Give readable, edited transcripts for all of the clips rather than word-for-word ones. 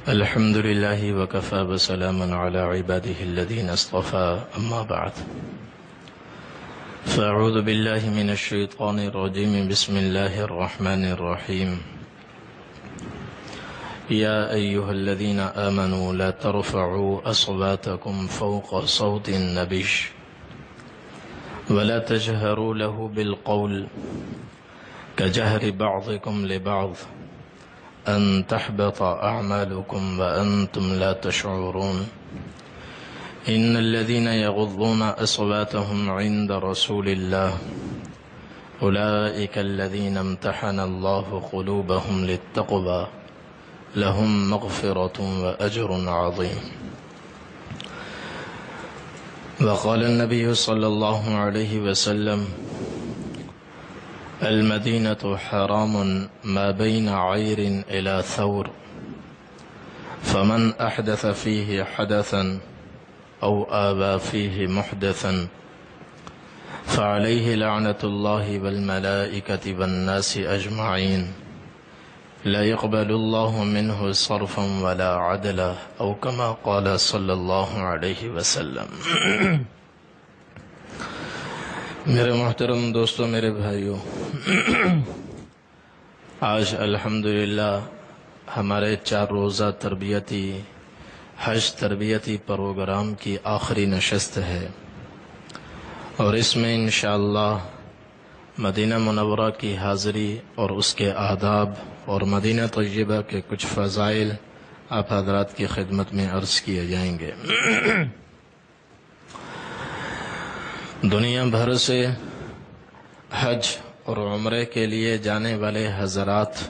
الحمد لله وكفى وسلام على عباده الذين اصطفى أما بعد فأعوذ بالله من الشيطان الرجيم بسم الله الرحمن الرحيم يا أيها الذين آمنوا لا ترفعوا أصواتكم فوق صوت النبي ولا تجهروا له بالقول كجهر بعضكم لبعض أن تحبط أعمالكم وأنتم لا تشعرون إن الذين يغضون أصواتهم عند رسول الله أولئك الذين امتحن الله قلوبهم للتقوى لهم مغفرة وأجر عظيم. وقال النبي صلى الله عليه وسلم المدينة حرام ما بين عير إلى ثور فمن أحدث فيه حدثا أو آبى فيه محدثا فعليه لعنة الله والملائكة والناس أجمعين لا يقبل الله منه صرفا ولا عدلا أو كما قال صلى الله عليه وسلم. میرے محترم دوستوں، میرے بھائیوں، آج الحمدللہ ہمارے 4 روزہ حج تربیتی پروگرام کی آخری نشست ہے، اور اس میں انشاءاللہ مدینہ منورہ کی حاضری اور اس کے آداب اور مدینہ طیبہ کے کچھ فضائل آپ حضرات کی خدمت میں عرض کیے جائیں گے۔ دنیا بھر سے حج اور عمرے کے لیے جانے والے حضرات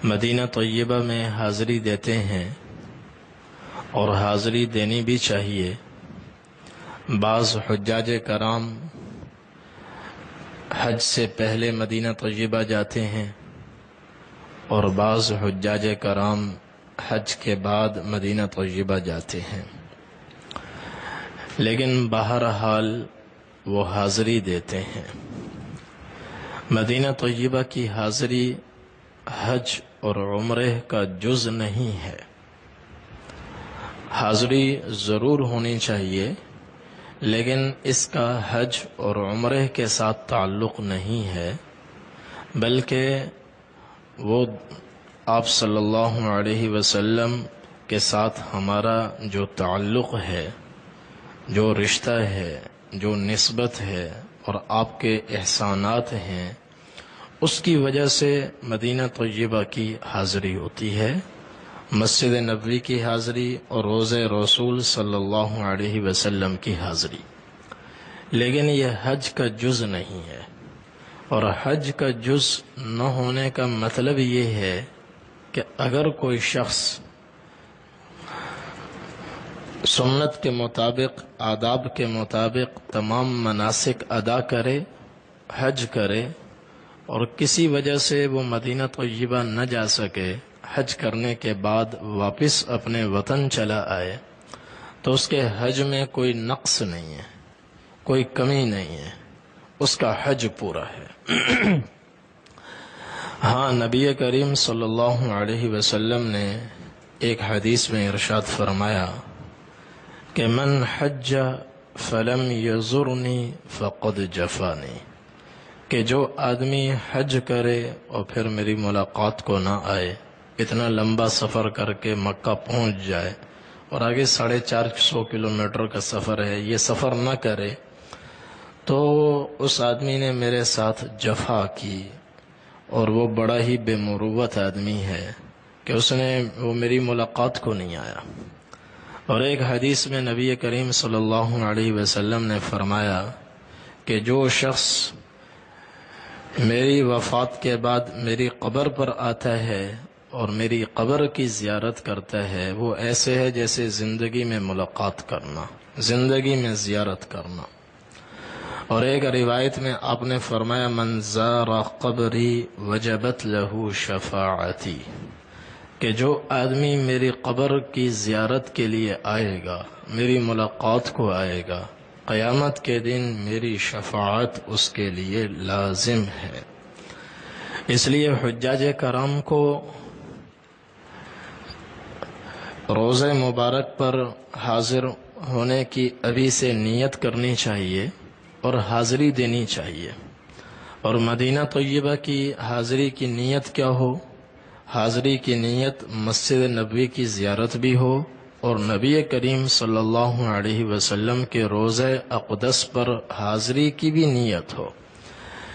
مدینہ طیبہ میں حاضری دیتے ہیں، اور حاضری دینی بھی چاہیے۔ بعض حجاج کرام حج سے پہلے مدینہ طیبہ جاتے ہیں، اور بعض حجاج کرام حج کے بعد مدینہ طیبہ جاتے ہیں، لیکن بہرحال وہ حاضری دیتے ہیں۔ مدینہ طیبہ کی حاضری حج اور عمرے کا جز نہیں ہے۔ حاضری ضرور ہونی چاہیے، لیکن اس کا حج اور عمرے کے ساتھ تعلق نہیں ہے، بلکہ وہ آپ صلی اللہ علیہ وسلم کے ساتھ ہمارا جو تعلق ہے، جو رشتہ ہے، جو نسبت ہے، اور آپ کے احسانات ہیں، اس کی وجہ سے مدینہ طیبہ کی حاضری ہوتی ہے، مسجد نبوی کی حاضری اور روضہ رسول صلی اللہ علیہ وسلم کی حاضری، لیکن یہ حج کا جز نہیں ہے۔ اور حج کا جز نہ ہونے کا مطلب یہ ہے کہ اگر کوئی شخص سنت کے مطابق، آداب کے مطابق تمام مناسک ادا کرے، حج کرے، اور کسی وجہ سے وہ مدینہ طیبہ نہ جا سکے، حج کرنے کے بعد واپس اپنے وطن چلا آئے، تو اس کے حج میں کوئی نقص نہیں ہے، کوئی کمی نہیں ہے، اس کا حج پورا ہے۔ ہاں، نبی کریم صلی اللہ علیہ وسلم نے ایک حدیث میں ارشاد فرمایا کہ من حج فلم یزرنی فقد جفانی، کہ جو آدمی حج کرے اور پھر میری ملاقات کو نہ آئے، اتنا لمبا سفر کر کے مکہ پہنچ جائے اور آگے 450 کلومیٹر کا سفر ہے، یہ سفر نہ کرے، تو اس آدمی نے میرے ساتھ جفا کی، اور وہ بڑا ہی بے مروت آدمی ہے کہ وہ میری ملاقات کو نہیں آیا۔ اور ایک حدیث میں نبی کریم صلی اللہ علیہ وسلم نے فرمایا کہ جو شخص میری وفات کے بعد میری قبر پر آتا ہے اور میری قبر کی زیارت کرتا ہے، وہ ایسے ہے جیسے زندگی میں ملاقات کرنا، زندگی میں زیارت کرنا۔ اور ایک روایت میں آپ نے فرمایا من زار قبری وجبت لہ شفاعتی، کہ جو آدمی میری قبر کی زیارت کے لیے آئے گا، میری ملاقات کو آئے گا، قیامت کے دن میری شفاعت اس کے لیے لازم ہے۔ اس لیے حجاج کرام کو روزہ مبارک پر حاضر ہونے کی ابھی سے نیت کرنی چاہیے اور حاضری دینی چاہیے۔ اور مدینہ طیبہ کی حاضری کی نیت کیا ہو؟ حاضری کی نیت مسجد نبوی کی زیارت بھی ہو اور نبی کریم صلی اللہ علیہ وسلم کے روضہ اقدس پر حاضری کی بھی نیت ہو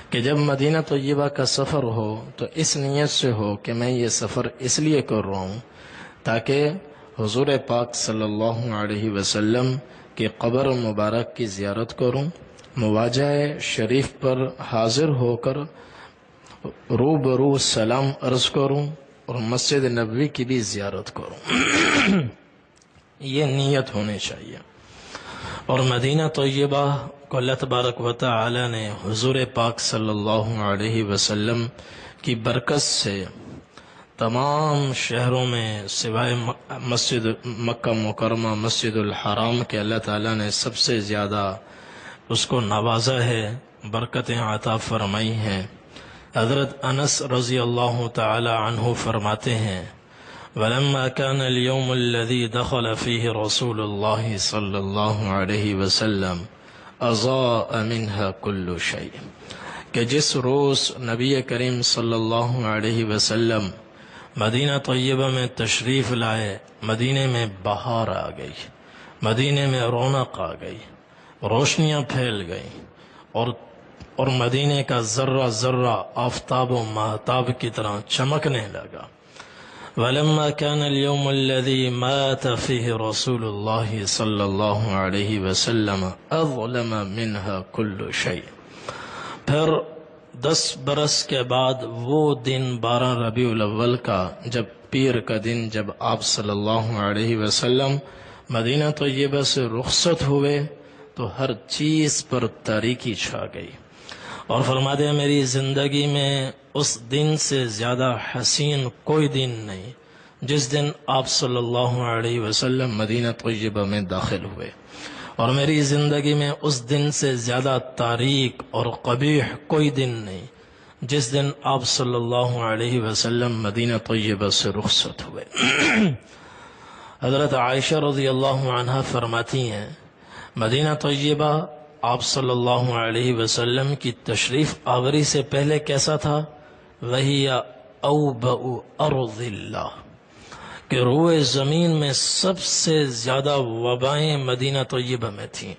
کہ جب مدینہ طیبہ کا سفر ہو تو اس نیت سے ہو کہ میں یہ سفر اس لیے کر رہا ہوں تاکہ حضور پاک صلی اللہ علیہ وسلم کی قبر مبارک کی زیارت کروں، مواجہ شریف پر حاضر ہو کر روبرو سلام عرض کروں اور مسجد نبوی کی بھی زیارت کروں۔ یہ نیت ہونی چاہیے۔ اور مدینہ طیبہ کو اللہ تبارک و تعالی نے حضور پاک صلی اللہ علیہ وسلم کی برکت سے تمام شہروں میں سوائے مسجد مکہ مکرمہ مسجد الحرام کے اللہ تعالی نے سب سے زیادہ اس کو نوازا ہے، برکتیں عطا فرمائی ہیں۔ حضرت انس رضی اللہ تعالی عنہ فرماتے ہیں وَلَمَّا كَانَ الْيَوْمُ الَّذِي دَخَلَ فِيهِ رَسُولُ اللَّهِ صلی اللہ علیہ وسلم أَضَاءَ مِنْهَا كُلُّ شَيْءٍ کہ جس روز نبی کریم صلی اللہ علیہ وسلم مدینہ طیبہ میں تشریف لائے، مدینے میں بہار آ گئی، مدینے میں رونق آ گئی، روشنیاں پھیل گئیں اور مدینے کا ذرہ ذرہ آفتاب و مہتاب کی طرح چمکنے لگا۔ وَلَمَّا كَانَ الْيَوْمُ الَّذِي مَاتَ فِيهِ رَسُولُ اللَّهِ صلی اللہ علیہ وسلم أَظْلَمَ مِنْهَا كُلُّ شَيْءٍ پھر 10 برس کے بعد وہ دن 12 ربیع الاول کا جب پیر کا دن جب آپ صلی اللہ علیہ وسلم مدینہ طیبہ سے رخصت ہوئے تو ہر چیز پر تاریکی چھا گئی، اور فرماتے ہیں میری زندگی میں اس دن سے زیادہ حسین کوئی دن نہیں جس دن آپ صلی اللہ علیہ وسلم مدینہ طیبہ میں داخل ہوئے، اور میری زندگی میں اس دن سے زیادہ تاریک اور قبیح کوئی دن نہیں جس دن آپ صلی اللہ علیہ وسلم مدینہ طیبہ سے رخصت ہوئے۔ حضرت عائشہ رضی اللہ عنہا فرماتی ہیں مدینہ طیبہ آپ صلی اللہ علیہ وسلم کی تشریف آوری سے پہلے کیسا تھا؟ وَهِيَ أَوْبَأُ أَرْضِ اللَّهِ کہ روئے زمین میں سب سے زیادہ وبائیں مدینہ طیبہ میں تھیں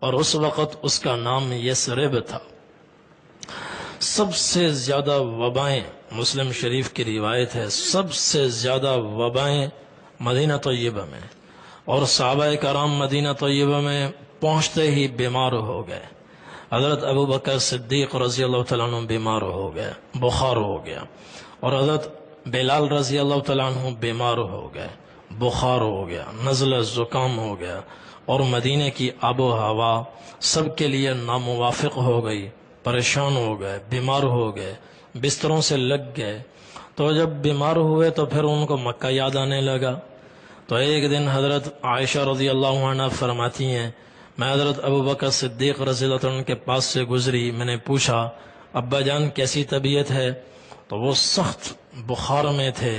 اور اس وقت اس کا نام یثرب تھا۔ سب سے زیادہ وبائیں، مسلم شریف کی روایت ہے، سب سے زیادہ وبائیں مدینہ طیبہ میں، اور صحابہ کرام مدینہ طیبہ میں پہنچتے ہی بیمار ہو گئے۔ حضرت ابو بکر صدیق رضی اللہ تعالیٰ عنہ بیمار ہو گئے، بخار ہو گیا، اور حضرت بلال رضی اللہ تعالیٰ عنہ بیمار ہو گئے، بخار ہو گیا، نزلہ زکام ہو گیا، اور مدینے کی آب و ہوا سب کے لیے ناموافق ہو گئی، پریشان ہو گئے، بیمار ہو گئے، بستروں سے لگ گئے۔ تو جب بیمار ہوئے تو پھر ان کو مکہ یاد آنے لگا۔ تو ایک دن حضرت عائشہ رضی اللہ عنہ فرماتی ہیں میں حضرت ابو بکر صدیق رضی اللہ عنہ کے پاس سے گزری، میں نے پوچھا ابا جان کیسی طبیعت ہے؟ تو وہ سخت بخار میں تھے،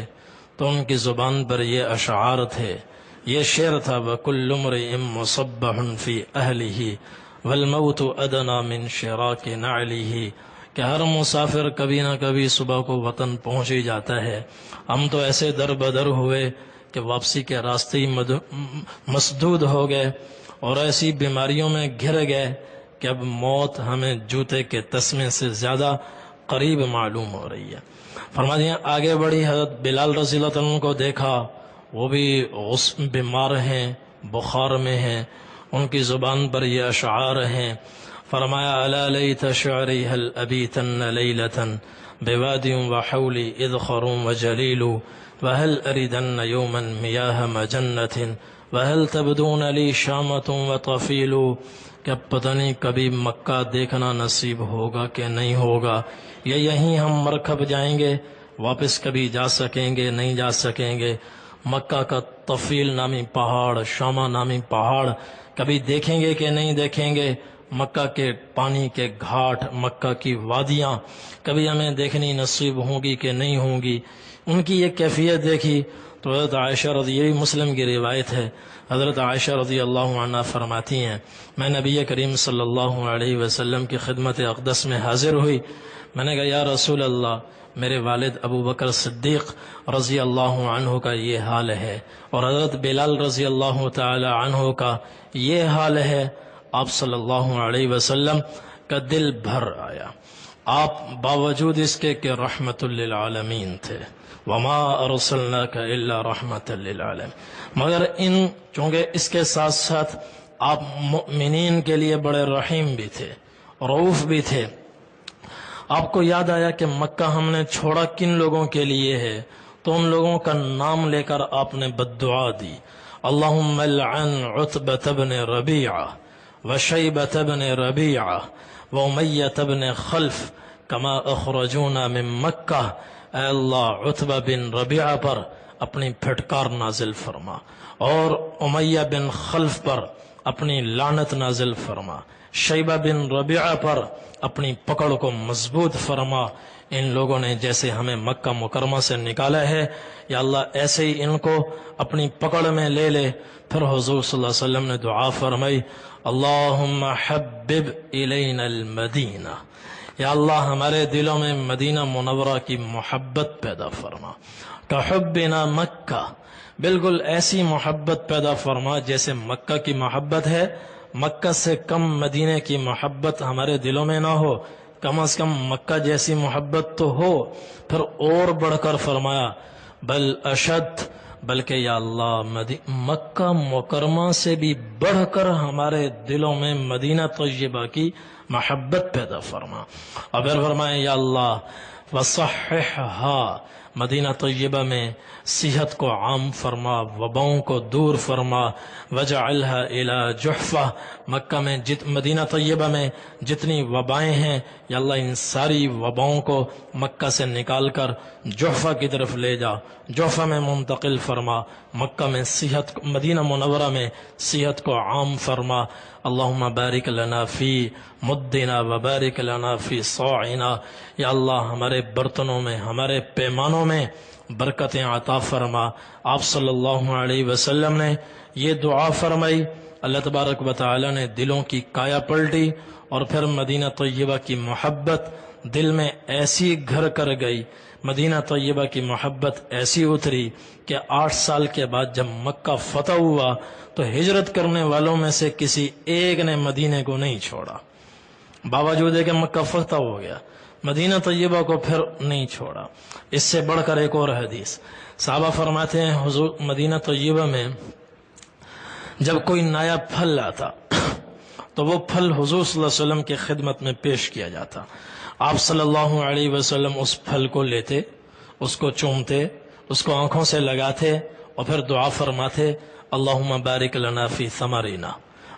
تو ان کی زبان پر یہ اشعار تھے، یہ شعر تھا وَكُلُّ امْرِئٍ مُصَبَّحٌ فِي أَهْلِهِ وَالْمَوْتُ أَدْنَىٰ مِنْ شِرَاكِ نَعْلِهِ کہ ہر مسافر کبھی نہ کبھی صبح کو وطن پہنچ ہی جاتا ہے۔ ہم تو ایسے در بدر ہوئے کہ واپسی کے راستے ہی مسدود ہو گئے اور ایسی بیماریوں میں گھر گئے کہ اب موت ہمیں جوتے کے تسمے سے زیادہ قریب معلوم ہو رہی ہے۔ فرماتے ہیں آگے بڑھی، حضرت بلال رضی اللہ عنہ کو دیکھا، وہ بھی بیمار ہیں، بخار میں ہیں، ان کی زبان پر یہ اشعار ہیں۔ فرمایا الا لیت شعری هل ابیتن لیلة بوادی وحولی اذخر وجلیل وهل اردن یوما میاہ مجنة وهل تبدون لی شامة وطفیل کہ پتہ نہیں کبھی مکہ دیکھنا نصیب ہوگا کہ نہیں ہوگا، یا یہیں ہم مرکب جائیں گے، واپس کبھی جا سکیں گے نہیں جا سکیں گے۔ مکہ کا طفیل نامی پہاڑ، شامہ نامی پہاڑ کبھی دیکھیں گے کہ نہیں دیکھیں گے، مکہ کے پانی کے گھاٹ، مکہ کی وادیاں کبھی ہمیں دیکھنی نصیب ہوں گی کہ نہیں ہوں گی۔ ان کی یہ کیفیت دیکھی تو حضرت عائشہ رضی مسلم کی روایت ہے، حضرت عائشہ رضی اللہ عنہ فرماتی ہیں میں نبی کریم صلی اللہ علیہ وسلم کی خدمت اقدس میں حاضر ہوئی، میں نے کہا یا رسول اللہ میرے والد ابو بکر صدیق رضی اللہ عنہ کا یہ حال ہے اور حضرت بلال رضی اللہ تعالی عنہ کا یہ حال ہے۔ آپ صلی اللہ علیہ وسلم کا دل بھر آیا، آپ باوجود اس کے کہ رحمت للعالمین تھے، وما ارسلناک الا رحمت للعالمین، مگر چونکہ اس کے ساتھ ساتھ آپ مؤمنین کے لیے بڑے رحیم بھی تھے، رؤوف بھی تھے۔ آپ کو یاد آیا کہ مکہ ہم نے چھوڑا کن لوگوں کے لیے ہے، تو ان لوگوں کا نام لے کر آپ نے بددعا دی، اللہم لعن عتبۃ بن ربیعہ وشیبۃ بن ربیعہ وأمیۃ بن خلف کما اخرجونا من مکہ، اے اللہ عتبہ بن ربیعہ پر اپنی پھٹکار نازل فرما اور امیہ بن خلف پر اپنی لعنت نازل فرما، شیبہ بن ربیعہ پر اپنی پکڑ کو مضبوط فرما۔ ان لوگوں نے جیسے ہمیں مکہ مکرمہ سے نکالا ہے، یا اللہ ایسے ہی ان کو اپنی پکڑ میں لے لے۔ پھر حضور صلی اللہ علیہ وسلم نے دعا فرمائی، اللہم حبب الینا المدینہ، یا اللہ ہمارے دلوں میں مدینہ منورہ کی محبت پیدا فرما، کحبنا مکہ، بالکل ایسی محبت پیدا فرما جیسے مکہ کی محبت ہے، مکہ سے کم مدینے کی محبت ہمارے دلوں میں نہ ہو، کم از کم مکہ جیسی محبت تو ہو۔ پھر اور بڑھ کر فرمایا بل اشد، بلکہ یا اللہ مکہ مکرمہ سے بھی بڑھ کر ہمارے دلوں میں مدینہ طیبہ کی محبت پیدا فرما۔ اور پھر فرمایا یا اللہ وصححھا، مدینہ طیبہ میں صحت کو عام فرما، وباؤں کو دور فرما، وجعلها الى جحفہ، مکہ میں مدینہ طیبہ میں جتنی وبائیں ہیں یا اللہ ان ساری وباؤں کو مکہ سے نکال کر جحفہ کی طرف لے جا، جحفہ میں منتقل فرما، مکہ میں صحت، مدینہ منورہ میں صحت کو عام فرما۔ اللہم بارک لنا فی مدنا وبارک لنا فی صاعنا، یا اللہ ہمارے برتنوں میں، ہمارے پیمانوں میں برکتیں عطا فرما۔ آپ صلی اللہ علیہ وسلم نے یہ دعا فرمائی، اللہ تبارک و تعالی نے دلوں کی کایا پلٹی، اور پھر مدینہ طیبہ کی محبت دل میں ایسی گھر کر گئی، مدینہ طیبہ کی محبت ایسی اتری کہ 8 سال کے بعد جب مکہ فتح ہوا تو ہجرت کرنے والوں میں سے کسی ایک نے مدینے کو نہیں چھوڑا، باوجود ہے کہ مکہ فتح ہو گیا، مدینہ طیبہ کو پھر نہیں چھوڑا۔ اس سے بڑھ کر ایک اور حدیث، صحابہ فرماتے ہیں حضور مدینہ طیبہ میں جب کوئی نیا پھل آتا تو وہ پھل حضور صلی اللہ علیہ وسلم کی خدمت میں پیش کیا جاتا، آپ صلی اللہ علیہ وسلم اس پھل کو لیتے، اس کو چومتے، اس کو آنکھوں سے لگاتے اور پھر دعا فرماتے اللہم بارک لنا فی ثمرنا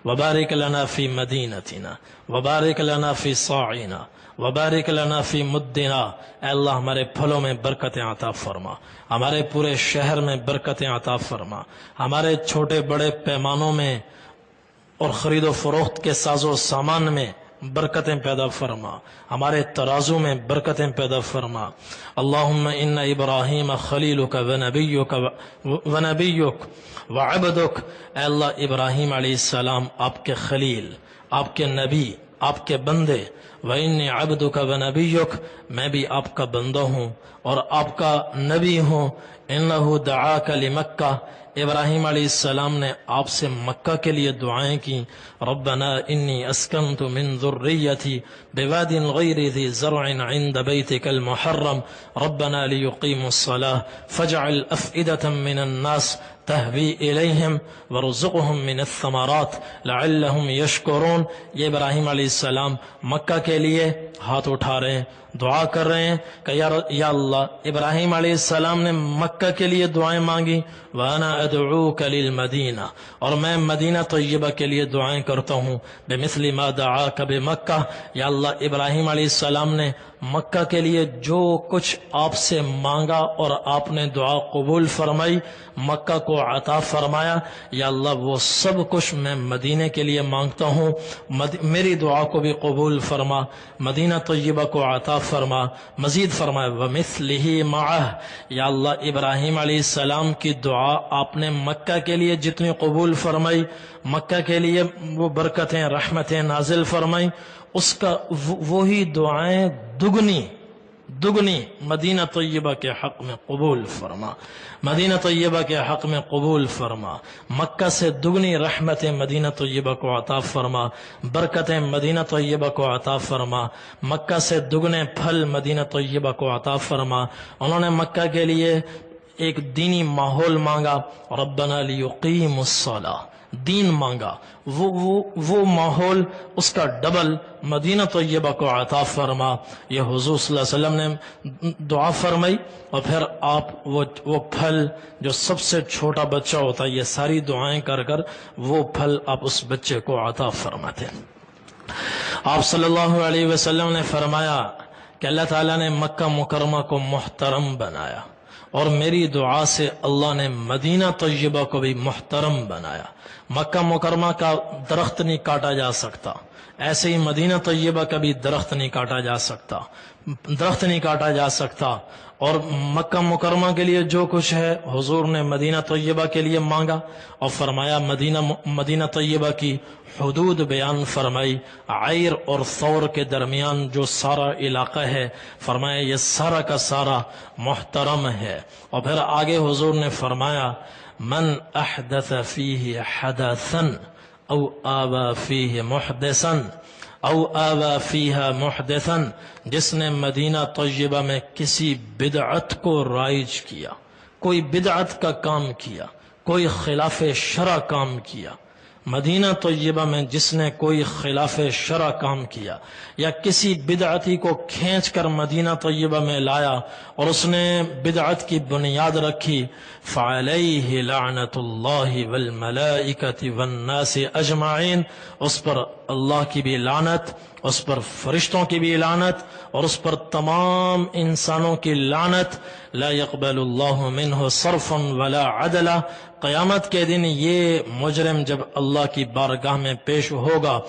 وبارک لنا فی مدینتنا وبارک لنا فی صاعنا وبارک لنا فی مدنا، اے اللہ ہمارے پھلوں میں برکتیں عطا فرما، ہمارے پورے شہر میں برکتیں عطا فرما، ہمارے چھوٹے بڑے پیمانوں میں اور خرید و فروخت کے ساز و سامان میں برکتیں پیدا فرما، ہمارے ترازو میں برکتیں پیدا فرما۔ اللہم ان ابراہیم خلیلک ونبیک وعبدک، اے اللہ ابراہیم علیہ السلام آپ کے خلیل، آپ کے نبی، آپ کے بندے، وَإِنِّي عَبْدُكَ وَنَبِيُّكَ، میں بھی آپ کا بندہ ہوں اور آپ کا نبی ہوں۔ إِنَّهُ دَعَاكَ لِمَكَّةَ، ابراہیم علیہ السلام نے آپ سے مکہ کے لیے دعائیں کی، ربنا انی اسکنت من ذریتی بواد غیر ذی زرع عند بیتک المحرم ربنا لیقیموا الصلاة فاجعل افئدة من الناس تہوی الیہم ورزقہم من الثمرات لعلہم یشکرون۔ یہ ابراہیم علیہ السلام مکہ کے لیے ہاتھ اٹھا رہے ہیں، دعا کر رہے ہیں کہ یا اللہ، ابراہیم علیہ السلام نے مکہ کے لیے دعائیں مانگی، وَأَنَا أَدْعُوكَ لِلْمَدِينَةِ، اور میں مدینہ طیبہ کے لیے دعائیں کرتا ہوں، بِمِثْلِ مَا دَعَاكَ بِمَكَّةِ، یا اللہ ابراہیم علیہ السلام نے مکہ کے لیے جو کچھ آپ سے مانگا اور آپ نے دعا قبول فرمائی، مکہ کو عطا فرمایا، یا اللہ وہ سب کچھ میں مدینے کے لیے مانگتا ہوں، میری دعا کو بھی قبول فرما۔ مدینہ طیبہ کو عطا فرما. مزید فرمائے وَمِثْلِهِ مَعَهُ، یا اللہ ابراہیم علیہ السلام کی دعا آپ نے مکہ کے لیے جتنی قبول فرمائی، مکہ کے لیے وہ برکتیں رحمتیں نازل فرمائی، اس کا وہی دعائیں دگنی مدینہ طیبہ کے حق میں قبول فرما، مدینہ طیبہ کے حق میں قبول فرما. مکہ سے دگنی رحمتیں مدینہ طیبہ کو عطا فرما، برکتیں مدینہ طیبہ کو عطا فرما، مکہ سے دگنے پھل مدینہ طیبہ کو عطا فرما. انہوں نے مکہ کے لیے ایک دینی ماحول مانگا، ربنا لیقیموا الصلاۃ، دین مانگا، وہ ماحول اس کا ڈبل مدینہ طیبہ کو عطا فرما. یہ حضور صلی اللہ علیہ وسلم نے دعا فرمائی، اور پھر آپ وہ پھل جو سب سے چھوٹا بچہ ہوتا ہے، یہ ساری دعائیں کر کر وہ پھل آپ اس بچے کو عطا فرماتے. آپ صلی اللہ علیہ وسلم نے فرمایا کہ اللہ تعالیٰ نے مکہ مکرمہ کو محترم بنایا، اور میری دعا سے اللہ نے مدینہ طیبہ کو بھی محترم بنایا. مکہ مکرمہ کا درخت نہیں کاٹا جا سکتا، ایسے ہی مدینہ طیبہ کا بھی درخت نہیں کاٹا جا سکتا. اور مکہ مکرمہ کے لیے جو کچھ ہے حضور نے مدینہ طیبہ کے لیے مانگا، اور فرمایا مدینہ طیبہ کی حدود بیان فرمائی. عیر اور ثور کے درمیان جو سارا علاقہ ہے، فرمایا یہ سارا کا سارا محترم ہے. اور پھر آگے حضور نے فرمایا من احدث فیہ حدثا او آبا فیہ محدثا او آبا فیہا محدثا، جس نے مدینہ طیبہ میں کسی بدعت کو رائج کیا، کوئی بدعت کا کام کیا، کوئی خلاف شرع کام کیا، مدینہ طیبہ میں جس نے کوئی خلاف شرع کام کیا یا کسی بدعتی کو کھینچ کر مدینہ طیبہ میں لایا اور اس نے بدعت کی بنیاد رکھی، فعلیہ لعنت اللہ والملائکۃ والناس اجمعین، اس پر اللہ کی بھی لعنت، اس پر فرشتوں کی بھی لعنت، اور اس پر تمام انسانوں کی لعنت. لا يقبل اللہ منہ صرفا ولا عدلا. قیامت کے دن یہ مجرم جب اللہ کی بارگاہ میں پیش ہوگا،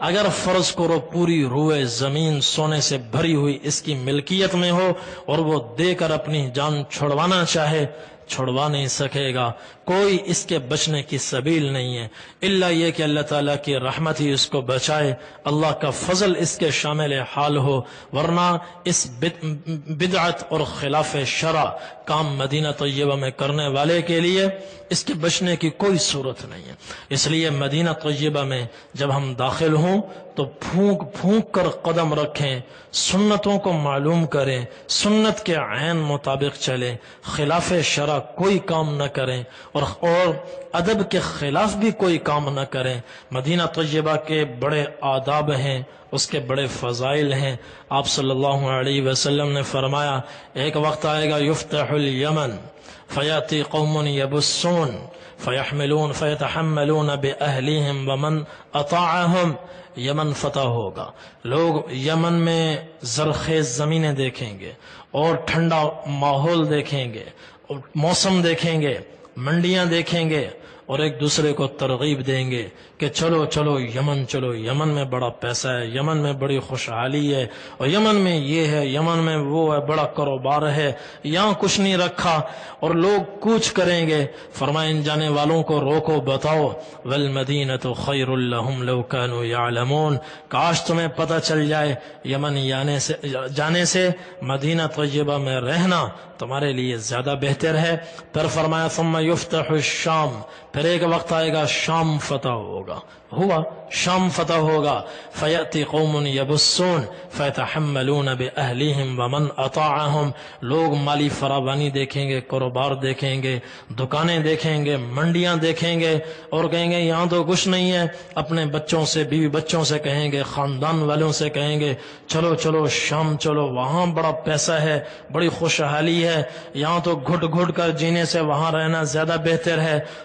اگر فرض کرو پوری روئے زمین سونے سے بھری ہوئی اس کی ملکیت میں ہو اور وہ دے کر اپنی جان چھڑوانا چاہے، چھڑوا نہیں سکے گا. کوئی اس کے بچنے کی سبیل نہیں ہے الا یہ کہ اللہ تعالیٰ کی رحمت ہی اس کو بچائے، اللہ کا فضل اس کے شامل حال ہو، ورنہ اس بدعت اور خلاف شرع کام مدینہ طیبہ میں کرنے والے کے لیے اس کے بچنے کی کوئی صورت نہیں ہے. اس لیے مدینہ طیبہ میں جب ہم داخل ہوں تو پھونک پھونک کر قدم رکھیں، سنتوں کو معلوم کریں، سنت کے عین مطابق چلیں، خلاف شرع کوئی کام نہ کریں، اور ادب کے خلاف بھی کوئی کام نہ کریں. مدینہ طیبہ کے بڑے آداب ہیں، اس کے بڑے فضائل ہیں. آپ صلی اللہ علیہ وسلم نے فرمایا ایک وقت آئے گا یفتح الیمن فیاتی قوم یبسون فیحملون فیتحملون بأہلہم ومن اطاعہم. یمن فتح ہوگا، لوگ یمن میں زرخیز زمینیں دیکھیں گے اور ٹھنڈا ماحول دیکھیں گے اور موسم دیکھیں گے، منڈیاں دیکھیں گے، اور ایک دوسرے کو ترغیب دیں گے کہ چلو چلو یمن چلو، یمن میں بڑا پیسہ ہے، یمن میں بڑی خوشحالی ہے، اور یمن میں یہ ہے، یمن میں وہ ہے، بڑا کاروبار ہے، یہاں کچھ نہیں رکھا، اور لوگ کوچ کریں گے. فرمائیں ان جانے والوں کو روکو، بتاؤ والمدینۃ خیر لہم لو کانوا یعلمون، کاش تمہیں پتہ چل جائے یمن جانے سے مدینہ طیبہ میں رہنا تمہارے لیے زیادہ بہتر ہے. پھر فرمایا ثم یفتح الشام، پھر ایک وقت آئے گا شام فتح ہوگا، شام فتح ہوگا. فیأتی قوم یبسون فیتحملون بأہلہم ومن اطاعہم، لوگ مالی فراوانی دیکھیں گے، کاروبار دیکھیں گے، دکانیں دیکھیں گے، منڈیاں دیکھیں گے، اور کہیں گے یہاں تو کچھ نہیں ہے. اپنے بچوں سے، بیوی بچوں سے کہیں گے، خاندان والوں سے کہیں گے چلو چلو شام چلو، وہاں بڑا پیسہ ہے، بڑی خوشحالی ہے، یہاں تو گھٹ گھٹ کر جینے سے وہاں رہنا زیادہ بہتر ہے.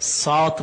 7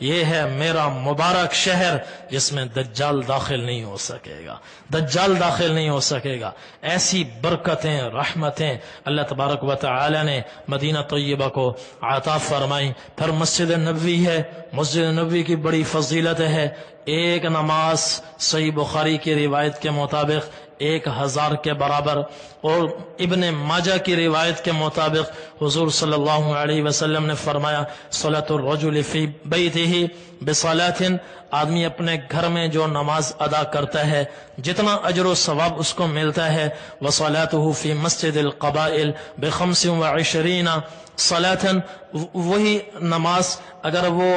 یہ ہے میرا مبارک شہر جس میں دجال داخل نہیں ہو سکے گا، دجال داخل نہیں ہو سکے گا۔ ایسی برکتیں، رحمتیں اللہ تبارک و تعالی نے مدینہ طیبہ کو عطا فرمائی۔ پھر مسجد نبوی ہے، مسجد نبوی کی بڑی فضیلت ہے۔ ایک نماز صحیح بخاری کی روایت کے مطابق 1000 کے برابر، اور ابن ماجہ کی روایت کے مطابق حضور صلی اللہ علیہ وسلم نے فرمایا صلاۃ الرجل فی بیتہ بصلاۃ، آدمی اپنے گھر میں جو نماز ادا کرتا ہے جتنا اجر و ثواب اس کو ملتا ہے، وصلاتہ فی مسجد القبائل ب25 صلاۃ، وہی نماز اگر وہ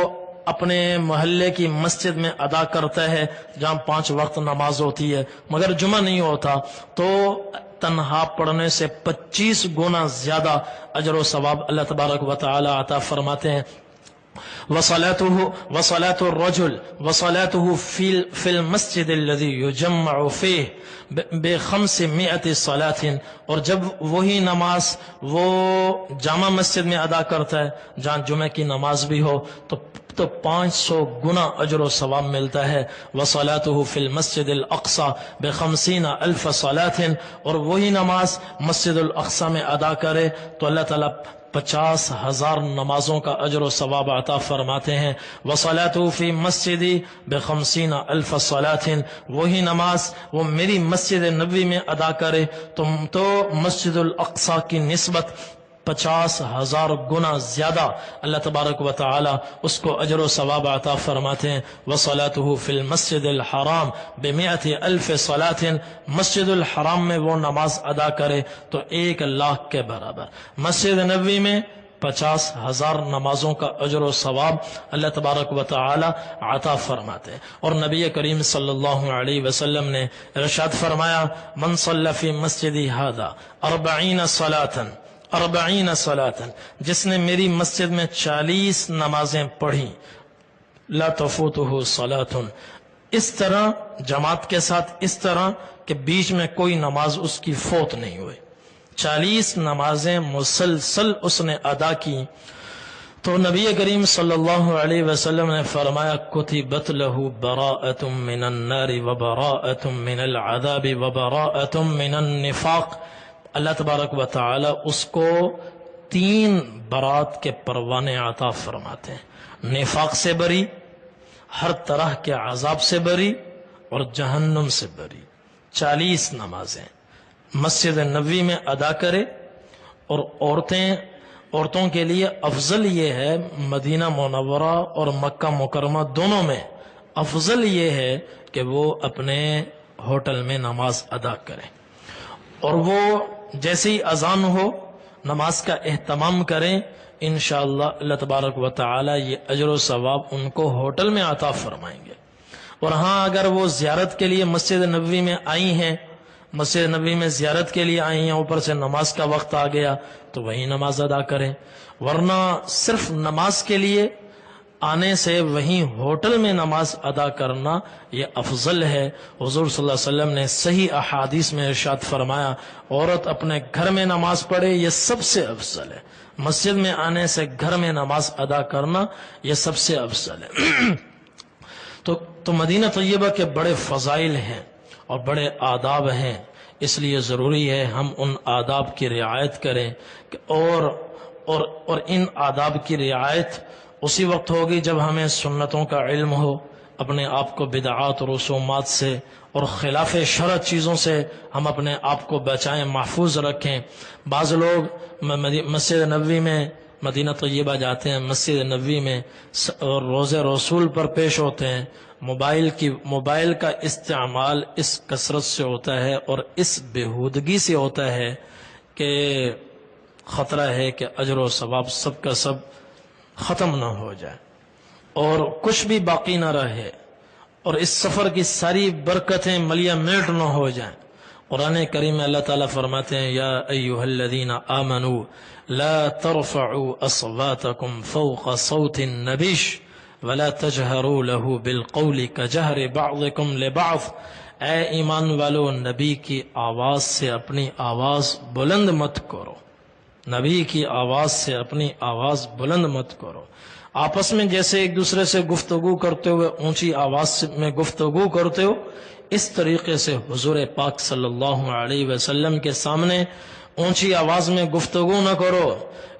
اپنے محلے کی مسجد میں ادا کرتا ہے جہاں 5 وقت نماز ہوتی ہے مگر جمعہ نہیں ہوتا، تو تنہا پڑھنے سے 25 گنا زیادہ اجر و ثواب اللہ تبارک و تعالی عطا فرماتے ہیں۔ وصلاة الرجل وصلاته في المسجد الذي يجمع فيه ب500 صلاة، اور جب وہی نماز وہ جامع مسجد میں ادا کرتا ہے جہاں جمعہ کی نماز بھی ہو تو 500 گنا اجر و ثواب ملتا ہے۔ وصلاته في المسجد الاقصى ب50,000 صلاة، اور وہی نماز مسجد الاقصی میں ادا کرے تو اللہ تعالیٰ 50,000 نمازوں کا اجر و ثواب عطا فرماتے ہیں۔ وصلاته في مسجدی ب50,000 صلاة، وہی نماز وہ میری مسجد نبوی میں ادا کرے تو مسجد الاقصی کی نسبت 50,000 گنا زیادہ اللہ تبارک و تعالی اس کو اجر و ثواب عطا فرماتے ہیں۔ وصلاته في المسجد الحرام ب100,000 صلاة، مسجد الحرام میں وہ نماز ادا کرے تو 1,00,000 کے برابر۔ مسجد نبوی میں 50,000 نمازوں کا اجر و ثواب اللہ تبارک و تعالی عطا فرماتے ہیں۔ اور نبی کریم صلی اللہ علیہ وسلم نے ارشاد فرمایا من صلی فی مسجدی ھذا 40 صلاة، جس نے میری مسجد میں 40 نمازیں پڑھی، لا تفوتہ صلاة، اس طرح جماعت کے ساتھ، اس طرح کہ بیچ میں کوئی نماز اس کی فوت نہیں ہوئی، 40 نمازیں مسلسل اس نے ادا کی، تو نبی کریم صلی اللہ علیہ وسلم نے فرمایا کتبت لہ براءۃ من النار وبراءۃ من العذاب وبراءۃ من النفاق، اللہ تبارک و تعالی اس کو 3 برات کے پروانے عطا فرماتے ہیں، نفاق سے بری، ہر طرح کے عذاب سے بری، اور جہنم سے بری۔ 40 نمازیں مسجد نبوی میں ادا کرے، اور عورتوں کے لیے افضل یہ ہے، مدینہ منورہ اور مکہ مکرمہ دونوں میں افضل یہ ہے کہ وہ اپنے ہوٹل میں نماز ادا کریں، اور وہ جیسے ہی اذان ہو نماز کا اہتمام کریں، انشاءاللہ اللہ تبارک و تعالی یہ اجر و ثواب ان کو ہوٹل میں عطا فرمائیں گے۔ اور ہاں اگر وہ زیارت کے لیے مسجد نبوی میں آئی ہیں، مسجد نبوی میں زیارت کے لیے آئی ہیں، اوپر سے نماز کا وقت آ گیا تو وہی نماز ادا کریں، ورنہ صرف نماز کے لیے آنے سے وہیں ہوٹل میں نماز ادا کرنا یہ افضل ہے۔ حضور صلی اللہ علیہ وسلم نے صحیح احادیث میں ارشاد فرمایا عورت اپنے گھر میں نماز پڑھے یہ سب سے افضل ہے، مسجد میں آنے سے گھر میں نماز ادا کرنا یہ سب سے افضل ہے۔ تو مدینہ طیبہ کے بڑے فضائل ہیں اور بڑے آداب ہیں، اس لیے ضروری ہے ہم ان آداب کی رعایت کریں، اور ان آداب کی رعایت اسی وقت ہوگی جب ہمیں سنتوں کا علم ہو، اپنے آپ کو بدعات اور رسومات سے اور خلاف شرع چیزوں سے ہم اپنے آپ کو بچائیں، محفوظ رکھیں۔ بعض لوگ مسجد نبوی میں مدینہ طیبہ جاتے ہیں، مسجد نبوی میں اور روزے رسول پر پیش ہوتے ہیں، موبائل کا استعمال اس کثرت سے ہوتا ہے اور اس بےہودگی سے ہوتا ہے کہ خطرہ ہے کہ اجر و ثواب سب کا سب ختم نہ ہو جائے اور کچھ بھی باقی نہ رہے، اور اس سفر کی ساری برکتیں ملیا میٹ نہ ہو جائیں۔ قرآن کریم میں اللہ تعالیٰ فرماتے ہیں یا ایھا الذین آمنوا لا ترفعوا اصواتکم فوق صوت النبی ولا تجہروا له بالقول کجہر بعضکم لبعض، اے ایمان والو نبی کی آواز سے اپنی آواز بلند مت کرو، نبی کی آواز سے اپنی آواز بلند مت کرو، آپس میں جیسے ایک دوسرے سے گفتگو کرتے ہوئے اونچی آواز میں گفتگو کرتے ہو، اس طریقے سے حضور پاک صلی اللہ علیہ وسلم کے سامنے اونچی آواز میں گفتگو نہ کرو،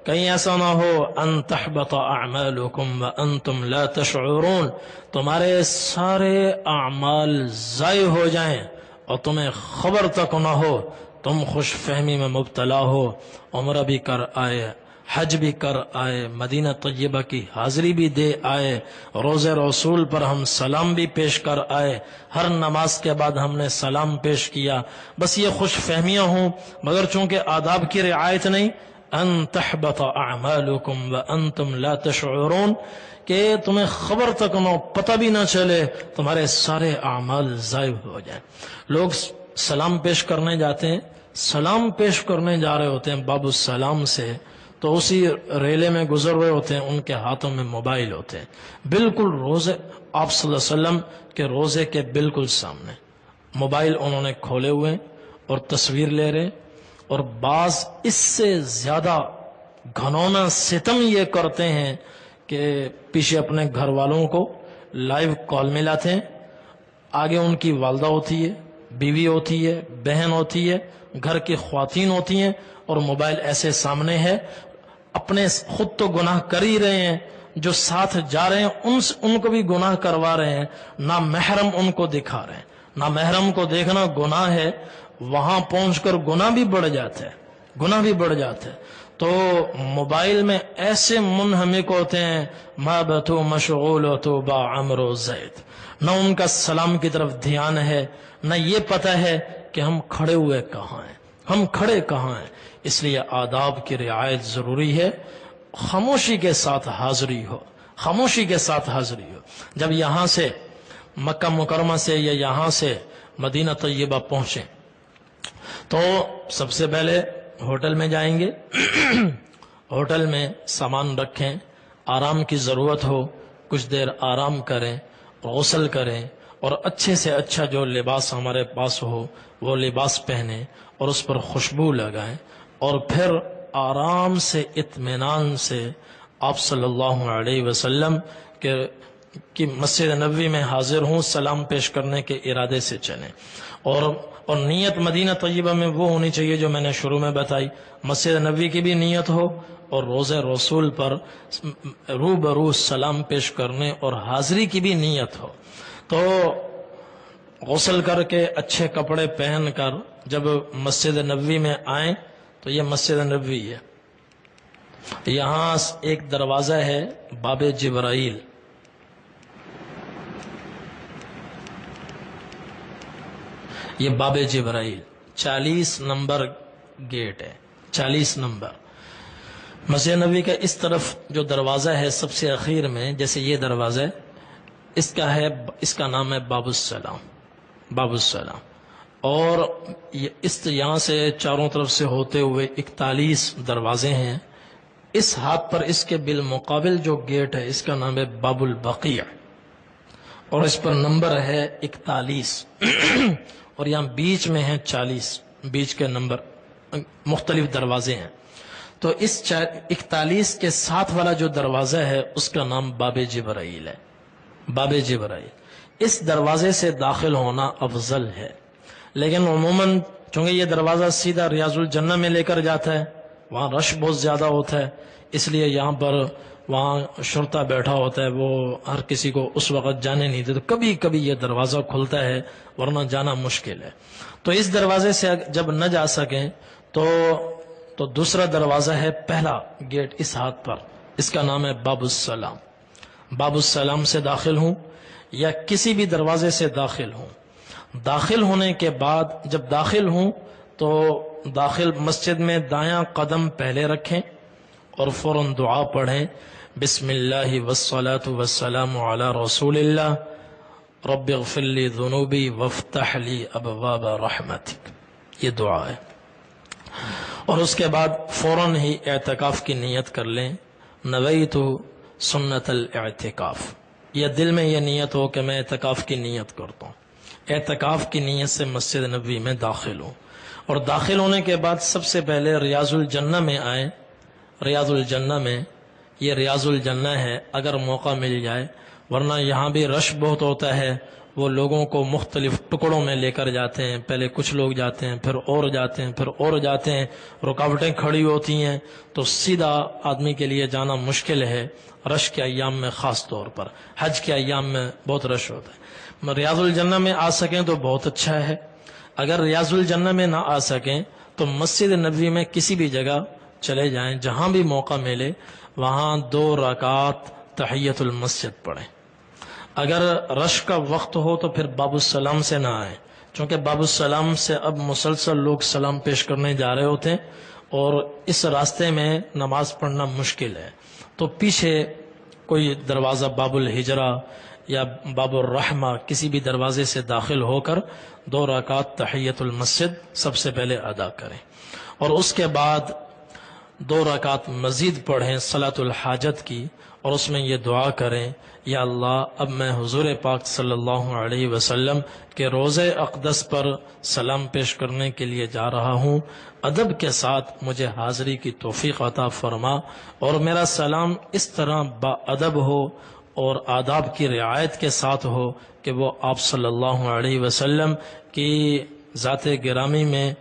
کہیں ایسا نہ ہو ان تحبط اعمالکم وانتم لا تشعرون، تمہارے سارے اعمال ضائع ہو جائیں اور تمہیں خبر تک نہ ہو، تم خوش فہمی میں مبتلا ہو، عمرہ بھی کر آئے، حج بھی کر آئے، مدینہ طیبہ کی حاضری بھی دے آئے، روزے رسول پر ہم سلام بھی پیش کر آئے، ہر نماز کے بعد ہم نے سلام پیش کیا، بس یہ خوش فہمیاں ہوں، مگر چونکہ آداب کی رعایت نہیں، ان تحبط اعمالکم وانتم لا تشعرون، کہ تمہیں خبر تک نہ، پتہ بھی نہ چلے، تمہارے سارے اعمال ضائع ہو جائیں۔ لوگ سلام پیش کرنے جاتے ہیں، سلام پیش کرنے جا رہے ہوتے ہیں باب السلام سے، تو اسی ریلے میں گزر رہے ہوتے ہیں، ان کے ہاتھوں میں موبائل ہوتے ہیں، بالکل روزے آپ صلی اللہ علیہ وسلم کے روزے کے بالکل سامنے موبائل انہوں نے کھولے ہوئے اور تصویر لے رہے، اور بعض اس سے زیادہ گھنونا ستم یہ کرتے ہیں کہ پیچھے اپنے گھر والوں کو لائیو کال میں لاتے ہیں، آگے ان کی والدہ ہوتی ہے، بیوی ہوتی ہے، بہن ہوتی ہے، گھر کی خواتین ہوتی ہیں، اور موبائل ایسے سامنے ہے، اپنے خود تو گناہ کر ہی رہے ہیں، جو ساتھ جا رہے ہیں ان کو بھی گناہ کروا رہے ہیں، نہ محرم ان کو دکھا رہے ہیں، نہ محرم کو دیکھنا گناہ ہے، وہاں پہنچ کر گناہ بھی بڑھ جاتا ہے، گناہ بھی بڑھ جاتا ہے۔ تو موبائل میں ایسے منہمک ہوتے ہیں، ما بتو مشغول تو با عمرو زید، نہ ان کا سلام کی طرف دھیان ہے، نہ یہ پتہ ہے کہ ہم کھڑے ہوئے کہاں ہیں، ہم کھڑے کہاں ہیں۔ اس لیے آداب کی رعایت ضروری ہے، خاموشی کے ساتھ حاضری ہو، خاموشی کے ساتھ حاضری ہو۔ جب یہاں سے مکہ مکرمہ سے یا یہاں سے مدینہ طیبہ پہنچیں تو سب سے پہلے ہوٹل میں جائیں گے، ہوٹل میں سامان رکھیں، آرام کی ضرورت ہو کچھ دیر آرام کریں، غسل کریں، اور اچھے سے اچھا جو لباس ہمارے پاس ہو وہ لباس پہنیں اور اس پر خوشبو لگائیں، اور پھر آرام سے اطمینان سے آپ صلی اللہ علیہ وسلم کی مسجد نبوی میں حاضر ہوں، سلام پیش کرنے کے ارادے سے چلیں، اور نیت مدینہ طیبہ میں وہ ہونی چاہیے جو میں نے شروع میں بتائی، مسجد نبوی کی بھی نیت ہو اور روزہ رسول پر روبرو سلام پیش کرنے اور حاضری کی بھی نیت ہو۔ تو غسل کر کے اچھے کپڑے پہن کر جب مسجد نبوی میں آئیں تو یہ مسجد نبوی ہے، یہاں ایک دروازہ ہے باب جبرائیل، یہ باب جبرائیل 40 نمبر گیٹ ہے، 40 نمبر مسجد نبوی کا۔ اس طرف جو دروازہ ہے سب سے اخیر میں، جیسے یہ دروازہ ہے، اس کا نام ہے باب السلام، باب السلام، اور یہاں سے چاروں طرف سے ہوتے ہوئے 41 دروازے ہیں۔ اس ہاتھ پر اس کے بالمقابل جو گیٹ ہے اس کا نام ہے باب البقیع، اور اس پر نمبر ہے 41، اور یہاں بیچ میں ہے 40، بیچ کے نمبر مختلف دروازے ہیں۔ تو اس 41 کے ساتھ والا جو دروازہ ہے اس کا نام باب جبرائیل ہے، باب جبرائیل۔ اس دروازے سے داخل ہونا افضل ہے، لیکن عموماً چونکہ یہ دروازہ سیدھا ریاض الجنہ میں لے کر جاتا ہے، وہاں رش بہت زیادہ ہوتا ہے، اس لیے یہاں پر وہاں شرطہ بیٹھا ہوتا ہے، وہ ہر کسی کو اس وقت جانے نہیں دیتے، کبھی کبھی یہ دروازہ کھلتا ہے ورنہ جانا مشکل ہے۔ تو اس دروازے سے جب نہ جا سکیں تو دوسرا دروازہ ہے، پہلا گیٹ اس ہاتھ پر، اس کا نام ہے باب السلام۔ باب السلام سے داخل ہوں یا کسی بھی دروازے سے داخل ہوں، داخل ہونے کے بعد جب داخل ہوں تو داخل مسجد میں دایاں قدم پہلے رکھیں اور فوراً دعا پڑھیں، بسم اللہ والصلاة والسلام علی رسول اللہ، رب اغفر لی ذنوبی وافتح لی ابواب رحمتک، یہ دعا ہے۔ اور اس کے بعد فوراً ہی اعتکاف کی نیت کر لیں، نویت سنت الاعتکاف، یا دل میں یہ نیت ہو کہ میں اعتکاف کی نیت کرتا ہوں، اعتکاف کی نیت سے مسجد نبوی میں داخل ہوں، اور داخل ہونے کے بعد سب سے پہلے ریاض الجنہ میں آئیں۔ ریاض الجنہ میں یہ ریاض الجنہ ہے اگر موقع مل جائے، ورنہ یہاں بھی رش بہت ہوتا ہے، وہ لوگوں کو مختلف ٹکڑوں میں لے کر جاتے ہیں، پہلے کچھ لوگ جاتے ہیں، پھر اور جاتے ہیں، پھر اور جاتے ہیں، رکاوٹیں کھڑی ہوتی ہیں، تو سیدھا آدمی کے لیے جانا مشکل ہے رش کے ایام میں، خاص طور پر حج کے ایام میں بہت رش ہوتا ہے۔ ریاض الجنہ میں آ سکیں تو بہت اچھا ہے، اگر ریاض الجنہ میں نہ آ سکیں تو مسجد نبوی میں کسی بھی جگہ چلے جائیں، جہاں بھی موقع ملے وہاں 2 رکعات تحیت المسجد پڑھیں۔ اگر رش کا وقت ہو تو پھر باب السلام سے نہ آئیں، چونکہ باب السلام سے اب مسلسل لوگ سلام پیش کرنے جا رہے ہوتے ہیں اور اس راستے میں نماز پڑھنا مشکل ہے، تو پیچھے کوئی دروازہ باب الحجرہ یا باب الرحمہ کسی بھی دروازے سے داخل ہو کر 2 رکعت تحیت المسجد سب سے پہلے ادا کریں، اور اس کے بعد 2 رکعت مزید پڑھیں صلاۃ الحاجت کی، اور اس میں یہ دعا کریں، یا اللہ اب میں حضور پاک صلی اللہ علیہ وسلم کے روضہ اقدس پر سلام پیش کرنے کے لیے جا رہا ہوں، ادب کے ساتھ مجھے حاضری کی توفیق عطا فرما، اور میرا سلام اس طرح با ادب ہو اور آداب کی رعایت کے ساتھ ہو کہ وہ آپ صلی اللہ علیہ وسلم کی ذات گرامی میں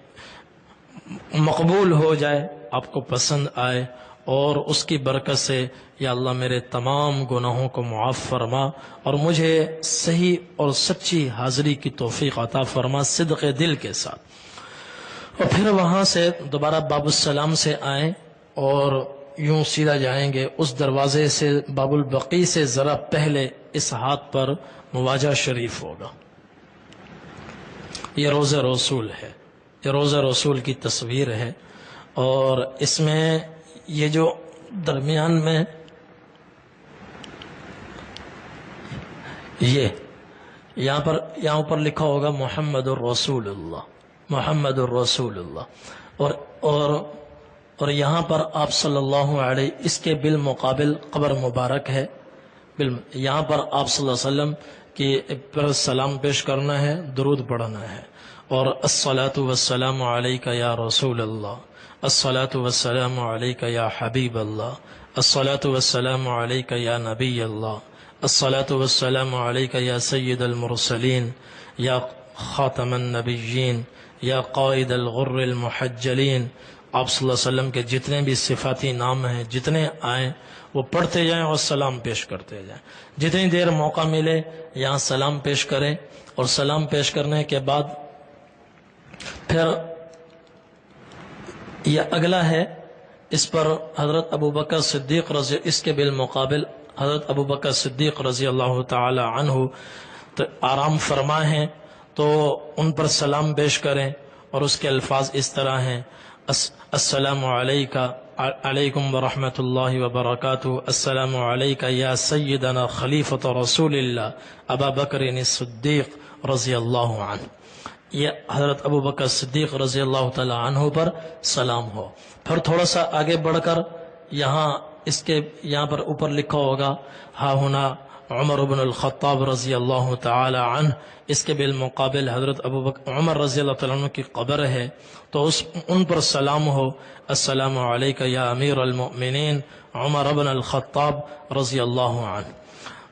مقبول ہو جائے، آپ کو پسند آئے، اور اس کی برکت سے یا اللہ میرے تمام گناہوں کو معاف فرما اور مجھے صحیح اور سچی حاضری کی توفیق عطا فرما صدق دل کے ساتھ۔ اور پھر وہاں سے دوبارہ باب السلام سے آئیں اور یوں سیدھا جائیں گے اس دروازے سے، باب البقیع سے ذرا پہلے اس ہاتھ پر مواجہ شریف ہوگا، یہ روضہ رسول ہے، یہ روضہ رسول کی تصویر ہے، اور اس میں یہ جو درمیان میں یہاں پر لکھا ہوگا محمد الرسول اللہ، محمد الرسول اللہ، اور یہاں پر آپ صلی اللہ علیہ، اس کے بالمقابل قبر مبارک ہے، یہاں پر آپ صلی اللہ علیہ وسلم کی پر سلام پیش کرنا ہے، درود پڑھنا ہے، اور الصلاۃ والسلام علیک یا رسول اللہ، الصلاۃ والسلام علیک یا حبیب اللہ، الصلاۃ والسلام علیک یا نبی اللہ، الصلاۃ والسلام علیک یا سید المرسلین یا خاتم النبیین یا قائد الغر المحجلین۔ آپ صلی اللہ علیہ وسلم کے جتنے بھی صفاتی نام ہیں، جتنے آئیں وہ پڑھتے جائیں اور سلام پیش کرتے جائیں، جتنی دیر موقع ملے یہاں سلام پیش کریں، اور سلام پیش کرنے کے بعد پھر یہ اگلا ہے، اس پر حضرت ابوبکر صدیق رضی، اس کے بالمقابل حضرت ابوبکر صدیق رضی اللہ تعالی عنہ آرام فرما ہیں، تو ان پر سلام پیش کریں، اور اس کے الفاظ اس طرح ہیں: السلام علیکم ورحمۃ اللہ وبرکاتہ، السلام علیک یا سیدنا خلیفۃ رسول اللہ ابا بکر الصدیق رضی اللہ عنہ۔ یہ حضرت ابوبکر صدیق رضی اللہ تعالی عنہ پر سلام ہو۔ پھر تھوڑا سا آگے بڑھ کر یہاں پر اوپر لکھا ہوگا ہا ہنا عمر بن الخطاب رضی اللہ تعالی عنہ، اس کے بالمقابل حضرت عمر رضی اللہ تعالی عنہ کی قبر ہے، تو ان پر سلام ہو: السلام علیک یا امیر المؤمنین عمر بن الخطاب رضی اللہ عنہ۔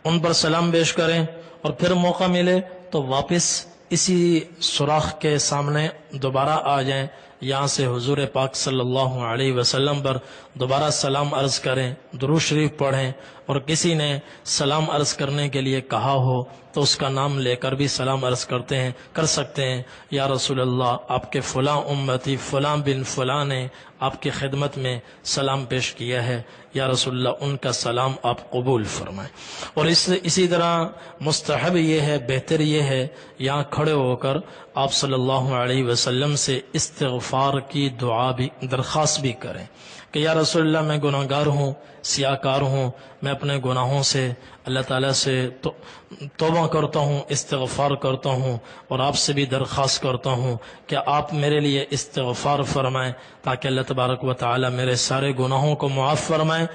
ان پر سلام پیش کریں، اور پھر موقع ملے تو واپس اسی سوراخ کے سامنے دوبارہ آ جائیں، یہاں سے حضور پاک صلی اللہ علیہ وسلم پر دوبارہ سلام عرض کریں، درود شریف پڑھیں، اور کسی نے سلام عرض کرنے کے لیے کہا ہو تو اس کا نام لے کر بھی سلام عرض کر سکتے ہیں: یا رسول اللہ، آپ کے فلاں امتی فلاں بن فلاں نے آپ کی خدمت میں سلام پیش کیا ہے، یا رسول اللہ ان کا سلام آپ قبول فرمائیں۔ اور اسی طرح مستحب یہ ہے، بہتر یہ ہے، یہاں کھڑے ہو کر آپ صلی اللہ علیہ وسلم سے استغفار کی دعا بھی، درخواست بھی کریں کہ یا رسول اللہ میں گناہ گار ہوں، سیاہ کار ہوں، میں اپنے گناہوں سے اللہ تعالیٰ سے توبہ کرتا ہوں، استغفار کرتا ہوں، اور آپ سے بھی درخواست کرتا ہوں کہ آپ میرے لیے استغفار فرمائیں تاکہ اللہ تبارک و تعالیٰ میرے سارے گناہوں کو معاف فرمائیں۔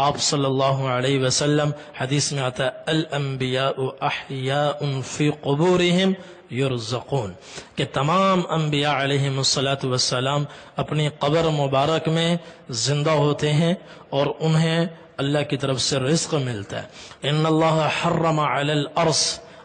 آپ صلی اللہ علیہ وسلم، حدیث میں آتا ہے: الانبیاء احیاء فی قبورہم یرزقون، کہ تمام انبیاء علیہم السلام اپنی قبر مبارک میں زندہ ہوتے ہیں اور انہیں اللہ کی طرف سے رزق ملتا ہے۔ ان اللہ حرم علی الارض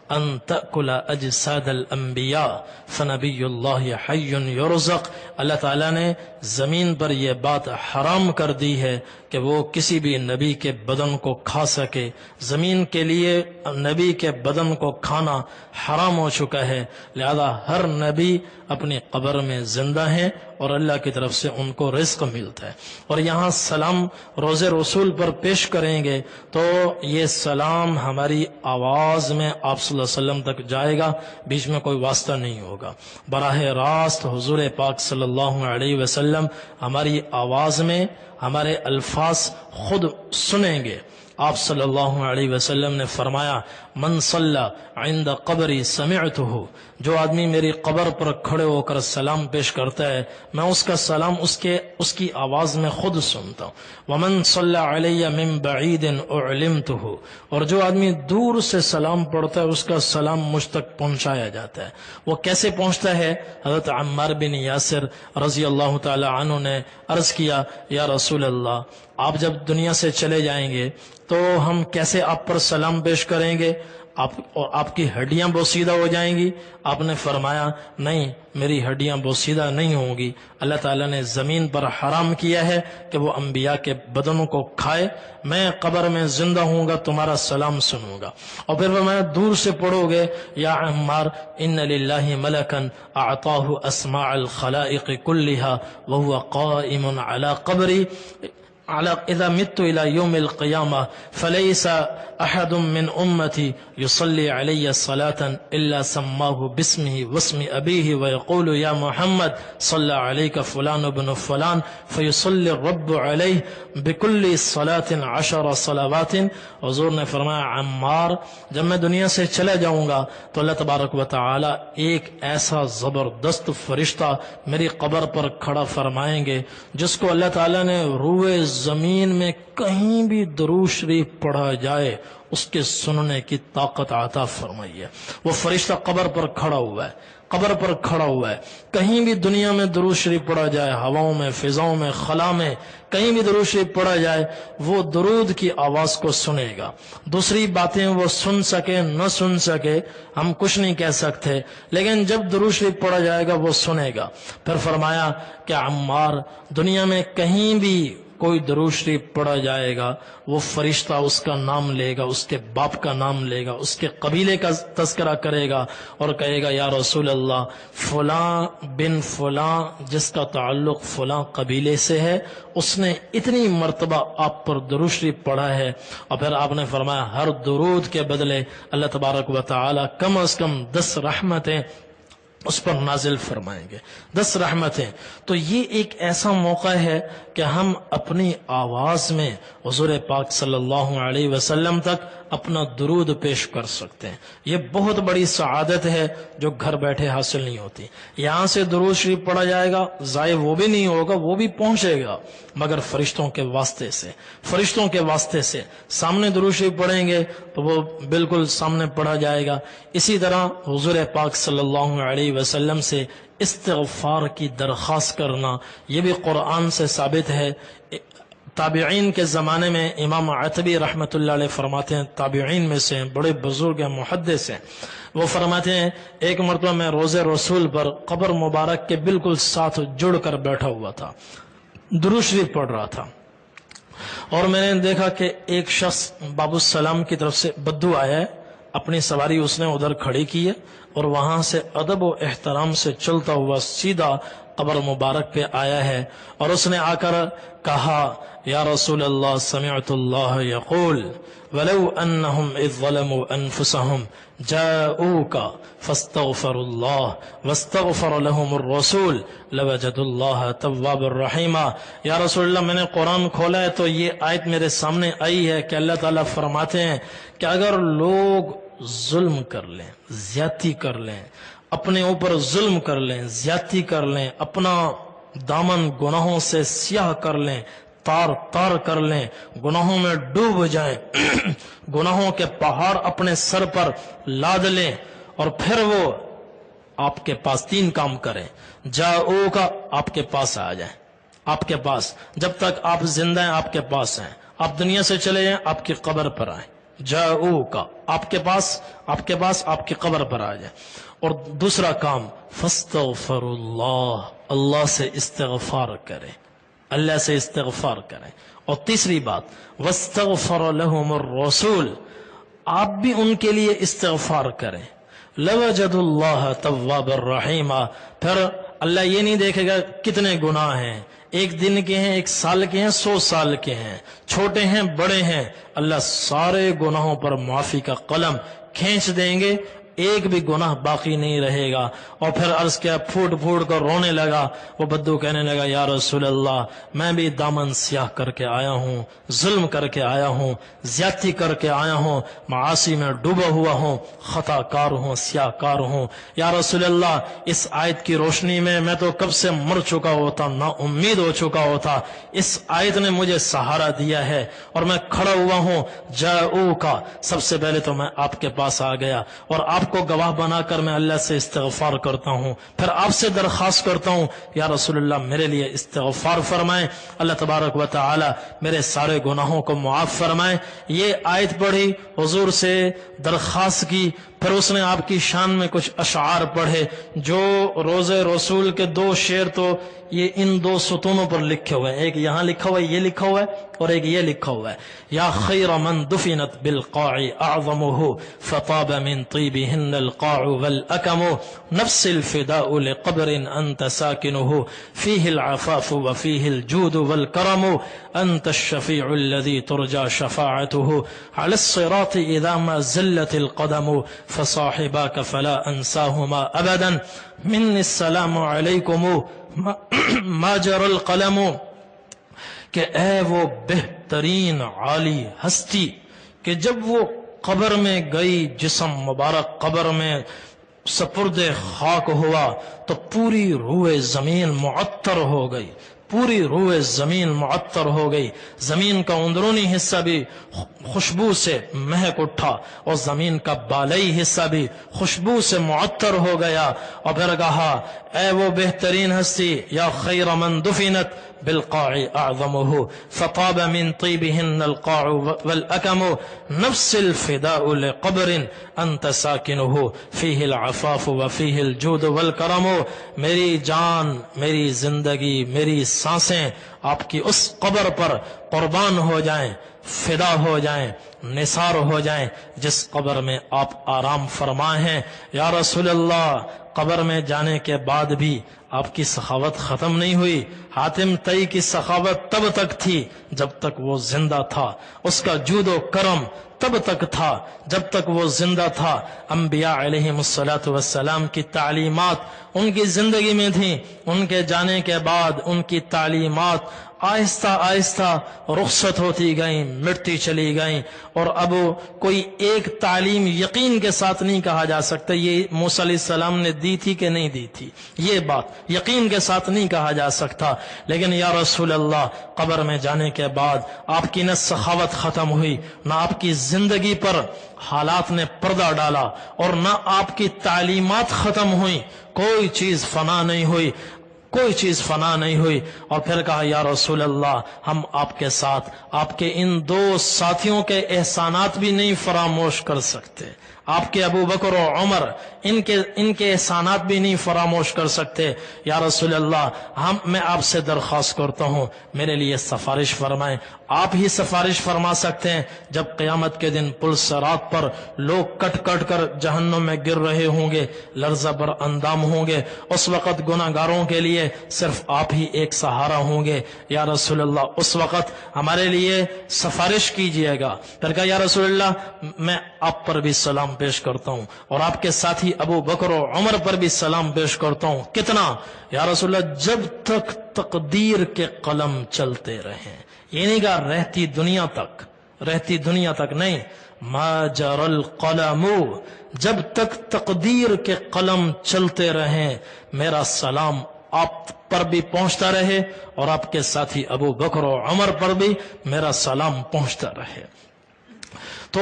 ان تأکل اجساد الانبیاء فنبی اللہ حی یرزق، اللہ تعالیٰ نے زمین پر یہ بات حرام کر دی ہے کہ وہ کسی بھی نبی کے بدن کو کھا سکے۔ زمین کے لیے نبی کے بدن کو کھانا حرام ہو چکا ہے، لہذا ہر نبی اپنی قبر میں زندہ ہیں اور اللہ کی طرف سے ان کو رزق ملتا ہے۔ اور یہاں سلام روز رسول پر پیش کریں گے تو یہ سلام ہماری آواز میں آپ صلی اللہ علیہ وسلم تک جائے گا، بیچ میں کوئی واسطہ نہیں ہوگا۔ براہ راست حضور پاک صلی اللہ علیہ وسلم ہماری آواز میں ہمارے الفاظ خود سنیں گے۔ آپ صلی اللہ علیہ وسلم نے فرمایا من صلی عند قبری سمعتہ، جو آدمی میری قبر پر کھڑے ہو کر سلام پیش کرتا ہے میں اس کا سلام اس کی آواز میں خود سنتا ہوں۔ ومن صلی علی من بعید اعلمتہ، اور جو آدمی دور سے سلام پڑھتا ہے اس کا سلام مجھ تک پہنچایا جاتا ہے۔ وہ کیسے پہنچتا ہے؟ حضرت عمار بن یاسر رضی اللہ تعالی عنہ نے عرض کیا یا رسول اللہ، آپ جب دنیا سے چلے جائیں گے تو ہم کیسے آپ پر سلام پیش کریں گے؟ آپ کی ہڈیاں بوسیدہ ہو جائیں گی؟ آپ نے فرمایا نہیں، میری ہڈیاں بوسیدہ نہیں ہوں گی، اللہ تعالیٰ نے زمین پر حرام کیا ہے کہ وہ انبیاء کے بدنوں کو کھائے، میں قبر میں زندہ ہوں گا تمہارا سلام سنوں گا۔ اور پھر میں دور سے پڑھو گے یا عمار ان للہ ملکا اعطاہ اسماع الخلائق کلہا وہو قائم علی قبری اذا مت الى يوم القيامة فليس احد من امتي يصلي علي صلاة الا سماه باسمه واسم ابيه ويقول يا محمد صلى عليك فلان بن فلان فيصلي الرب عليه بكل صلاة 10 صلوات۔ حضور نے فرمایا عمار جب میں دنیا سے چلا جاؤں گا تو اللہ تبارک و تعالی ایک ایسا زبردست فرشتہ میری قبر پر کھڑا فرمائیں گے جس کو اللہ تعالی نے روئے زمین میں کہیں بھی درود شریف پڑھا جائے اس کے سننے کی طاقت عطا فرمائی ہے۔ وہ فرشتہ قبر پر کھڑا ہوا ہے، قبر پر کھڑا ہوا ہے، کہیں بھی دنیا میں درود شریف پڑھا جائے، ہواؤں میں، فضاؤں میں، خلا میں کہیں بھی درود شریف پڑھا جائے وہ درود کی آواز کو سنے گا۔ دوسری باتیں وہ سن سکے نہ سن سکے ہم کچھ نہیں کہہ سکتے، لیکن جب درود شریف پڑھا جائے گا وہ سنے گا۔ پھر فرمایا کہ عمار دنیا میں کہیں بھی کوئی درود شریف پڑھا جائے گا وہ فرشتہ اس کا نام لے گا، اس کے باپ کا نام لے گا، اس کے قبیلے کا تذکرہ کرے گا اور کہے گا یا رسول اللہ فلاں بن فلاں جس کا تعلق فلاں قبیلے سے ہے اس نے اتنی مرتبہ آپ پر درود شریف پڑھا ہے۔ اور پھر آپ نے فرمایا ہر درود کے بدلے اللہ تبارک و تعالی کم از کم 10 رحمتیں اس پر نازل فرمائیں گے، 10 رحمتیں۔ تو یہ ایک ایسا موقع ہے کہ ہم اپنی آواز میں حضور پاک صلی اللہ علیہ وسلم تک اپنا درود پیش کر سکتے ہیں۔ یہ بہت بڑی سعادت ہے جو گھر بیٹھے حاصل نہیں ہوتی۔ یہاں سے درود شریف پڑھا جائے گا ضائع وہ بھی نہیں ہوگا، وہ بھی پہنچے گا، مگر فرشتوں کے واسطے سے، فرشتوں کے واسطے سے سامنے درود شریف پڑھیں گے تو وہ بالکل سامنے پڑھا جائے گا۔ اسی طرح حضور پاک صلی اللہ علیہ وسلم سے استغفار کی درخواست کرنا یہ بھی قرآن سے ثابت ہے۔ تابعین کے زمانے میں امام عتبی رحمۃ اللہ علیہ فرماتے ہیں، تابعین میں سے بڑے بزرگ ہیں، محدث ہیں، وہ فرماتے ہیں ایک مرتبہ میں روز رسول پر قبر مبارک کے بالکل ساتھ جڑ کر بیٹھا ہوا تھا، درود شریف پڑھ رہا تھا، اور میں نے دیکھا کہ ایک شخص باب السلام کی طرف سے بدو آیا ہے، اپنی سواری اس نے ادھر کھڑی کی ہے اور وہاں سے ادب و احترام سے چلتا ہوا سیدھا قبر مبارک پہ آیا ہے، اور اس نے آ کر کہا یا رسول اللہ سمعت اللہ یقول ولو انہم اذ ظلموا انفسہم جاؤوک فاستغفروا اللہ واستغفر لهم الرسول لوجدوا اللہ تواب الرحیما۔ یا رسول اللہ میں نے قرآن کھولا ہے تو یہ آیت میرے سامنے آئی ہے کہ اللہ تعالیٰ فرماتے ہیں کہ اگر لوگ ظلم کر لیں، زیادتی کر لیں، اپنے اوپر ظلم کر لیں، زیادتی کر لیں، اپنا دامن گناہوں سے سیاہ کر لیں، تار تار کر لیں، گناہوں میں ڈوب جائیں، گناہوں کے پہاڑ اپنے سر پر لاد لیں، اور پھر وہ آپ کے پاس 3 کام کریں، جاؤ کا آپ کے پاس آ جائیں، آپ کے پاس جب تک آپ زندہ ہیں آپ کے پاس ہیں، آپ دنیا سے چلے جائیں، آپ کی قبر پر آئیں، جاؤ کا آپ کے پاس آپ کی قبر پر آ جائیں۔ اور دوسرا کام فاستغفر اللہ سے استغفار کریں، اللہ سے استغفار کریں۔ اور تیسری بات واستغفر لهم الرسول، آپ بھی ان کے لیے استغفار کریں۔ لوجد اللہ تواب الرحیم، پھر اللہ یہ نہیں دیکھے گا کتنے گناہ ہیں، ایک دن کے ہیں، ایک سال کے ہیں، 100 سال کے ہیں، چھوٹے ہیں بڑے ہیں، اللہ سارے گناہوں پر معافی کا قلم کھینچ دیں گے، ایک بھی گناہ باقی نہیں رہے گا۔ اور پھر عرض کیا، پھوٹ پھوٹ کر رونے لگا، وہ بدو کہنے لگا یا رسول اللہ میں بھی دامن سیاہ کر کے آیا ہوں، ظلم کر کے آیا ہوں، زیادتی کر کے آیا ہوں، معاصی میں ڈوبا ہوا ہوں، خطا کار ہوں، سیاہ کار ہوں، یا رسول اللہ اس آیت کی روشنی میں تو کب سے مر چکا ہوتا، نا امید ہو چکا ہوتا، اس آیت نے مجھے سہارا دیا ہے اور میں کھڑا ہوا ہوں، جاؤ کا سب سے پہلے تو میں آپ کے پاس آ گیا اور آپ کو گواہ بنا کر میں اللہ سے استغفار کرتا ہوں، پھر آپ سے درخواست کرتا ہوں یا رسول اللہ میرے لیے استغفار فرمائیں، اللہ تبارک و تعالی میرے سارے گناہوں کو معاف فرمائیں۔ یہ آیت پڑھی، حضور سے درخواست کی، پھر اس نے آپ کی شان میں کچھ اشعار پڑھے جو روز رسول کے 2 شعر تو یہ ان 2 ستونوں پر لکھے ہوئے ہیں، ایک یہاں لکھا ہوا ہے، یہ لکھا ہوا ہے، اور ایک یہ لکھا ہوا ہے، یا خیر من دفنت بالقاع اعظمه فطاب من طيبهن القاع والاكم نفس الفداء لقبر انت ساكنه فيه العفاف وفيه الجود والكرم انت الشفيع الذي ترجى شفاعته على الصراط اذا ما زلت القدم فصاحباك فلا انساهما ابدا مني السلام عليكم ما جرى القلم، کہ اے وہ بہترین عالی ہستی کہ جب وہ قبر میں گئی، جسم مبارک قبر میں سپرد خاک ہوا تو پوری روح زمین معطر ہو گئی، پوری روح زمین معطر ہو گئی، زمین کا اندرونی حصہ بھی خوشبو سے مہک اٹھا اور زمین کا بالائی حصہ بھی خوشبو سے معطر ہو گیا۔ اور پھر کہا اے وہ بہترین ہستی، یا خیر من دفنت بالقاع اعظمه فطاب من طيبهن القاع والاكم نفس الفداء لقبر انت ساكنه فيه العفاف وفيه الجود والكرم، میری جان، میری زندگی، میری سانسیں آپ کی اس قبر پر قربان ہو جائیں، فدا ہو جائیں، نثار ہو جائیں جس قبر میں آپ آرام فرما ہیں۔ یا رسول اللہ قبر میں جانے کے بعد بھی آپ کی سخاوت ختم نہیں ہوئی، حاتم طئی کی سخاوت تب تک تھی جب تک وہ زندہ تھا، اس کا جود و کرم تب تک تھا جب تک وہ زندہ تھا۔ انبیاء علیہم الصلاۃ والسلام کی تعلیمات ان کی زندگی میں تھیں، ان کے جانے کے بعد ان کی تعلیمات آہستہ آہستہ رخصت ہوتی گئیں، مٹتی چلی گئیں، اور اب کوئی ایک تعلیم یقین کے ساتھ نہیں کہا جا سکتا یہ موسیٰ علیہ السلام نے دی تھی کہ نہیں دی تھی، یہ بات یقین کے ساتھ نہیں کہا جا سکتا۔ لیکن یا رسول اللہ قبر میں جانے کے بعد آپ کی نہ سخاوت ختم ہوئی، نہ آپ کی زندگی پر حالات نے پردہ ڈالا، اور نہ آپ کی تعلیمات ختم ہوئی، کوئی چیز فنا نہیں ہوئی، کوئی چیز فنا نہیں ہوئی۔ اور پھر کہا یا رسول اللہ ہم آپ کے ساتھ آپ کے ان 2 ساتھیوں کے احسانات بھی نہیں فراموش کر سکتے، آپ کے ابو بکر و عمر ان کے احسانات بھی نہیں فراموش کر سکتے۔ یا رسول اللہ میں آپ سے درخواست کرتا ہوں میرے لیے سفارش فرمائیں۔ آپ ہی سفارش فرما سکتے ہیں جب قیامت کے دن پل صراط پر لوگ کٹ کٹ کر جہنم میں گر رہے ہوں گے، لرزہ بر اندام ہوں گے، اس وقت گناہ گاروں کے لیے صرف آپ ہی ایک سہارا ہوں گے۔ یا رسول اللہ اس وقت ہمارے لیے سفارش کیجئے گا۔ پھر کہا یا رسول اللہ میں آپ پر بھی سلام پیش کرتا ہوں اور آپ کے ساتھی ابو بکر و عمر پر بھی سلام پیش کرتا ہوں۔ کتنا؟ یا رسول اللہ جب تک تقدیر کے قلم چلتے رہیں، یہ نہیں کہا رہتی دنیا تک نہیں، ما جر القلم، جب تک تقدیر کے قلم چلتے رہیں میرا سلام آپ پر بھی پہنچتا رہے اور آپ کے ساتھی ابو بکر و عمر پر بھی میرا سلام پہنچتا رہے۔ تو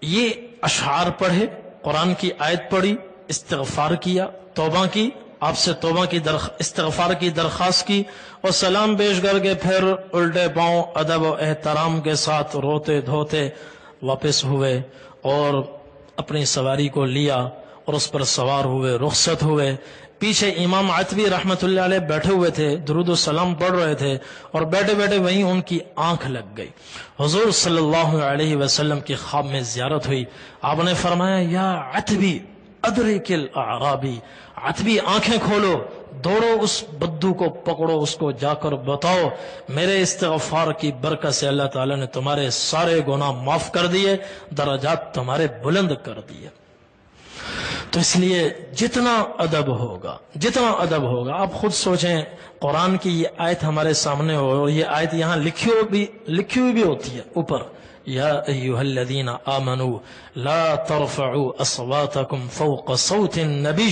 یہ اشعار پڑھے، قرآن کی آیت پڑھی، استغفار کیا، توبہ کی، آپ سے توبہ کی استغفار کی درخواست کی اور سلام پیش کر کے پھر الٹے پاؤں ادب و احترام کے ساتھ روتے دھوتے واپس ہوئے اور اپنی سواری کو لیا اور اس پر سوار ہوئے، رخصت ہوئے۔ پیچھے امام عتبی رحمت اللہ علیہ بیٹھے ہوئے تھے، درود و سلام پڑھ رہے تھے، اور بیٹھے بیٹھے وہیں ان کی آنکھ لگ گئی۔ حضور صلی اللہ علیہ وسلم کی خواب میں زیارت ہوئی۔ آپ نے فرمایا یا عتبی ادرک الاعرابی، عتبی آنکھیں کھولو، دوڑو اس بدو کو پکڑو، اس کو جا کر بتاؤ میرے استغفار کی برکت سے اللہ تعالیٰ نے تمہارے سارے گناہ معاف کر دیے، درجات تمہارے بلند کر دیے۔ تو اس لیے جتنا ادب ہوگا آپ خود سوچیں، قرآن کی یہ آیت ہمارے سامنے ہو، اور یہ آیت یہاں لکھی ہوئی بھی ہوتی ہے اوپر، یا ایھا الذین آمنوا لا ترفعوا اصواتکم فوق صوت النبی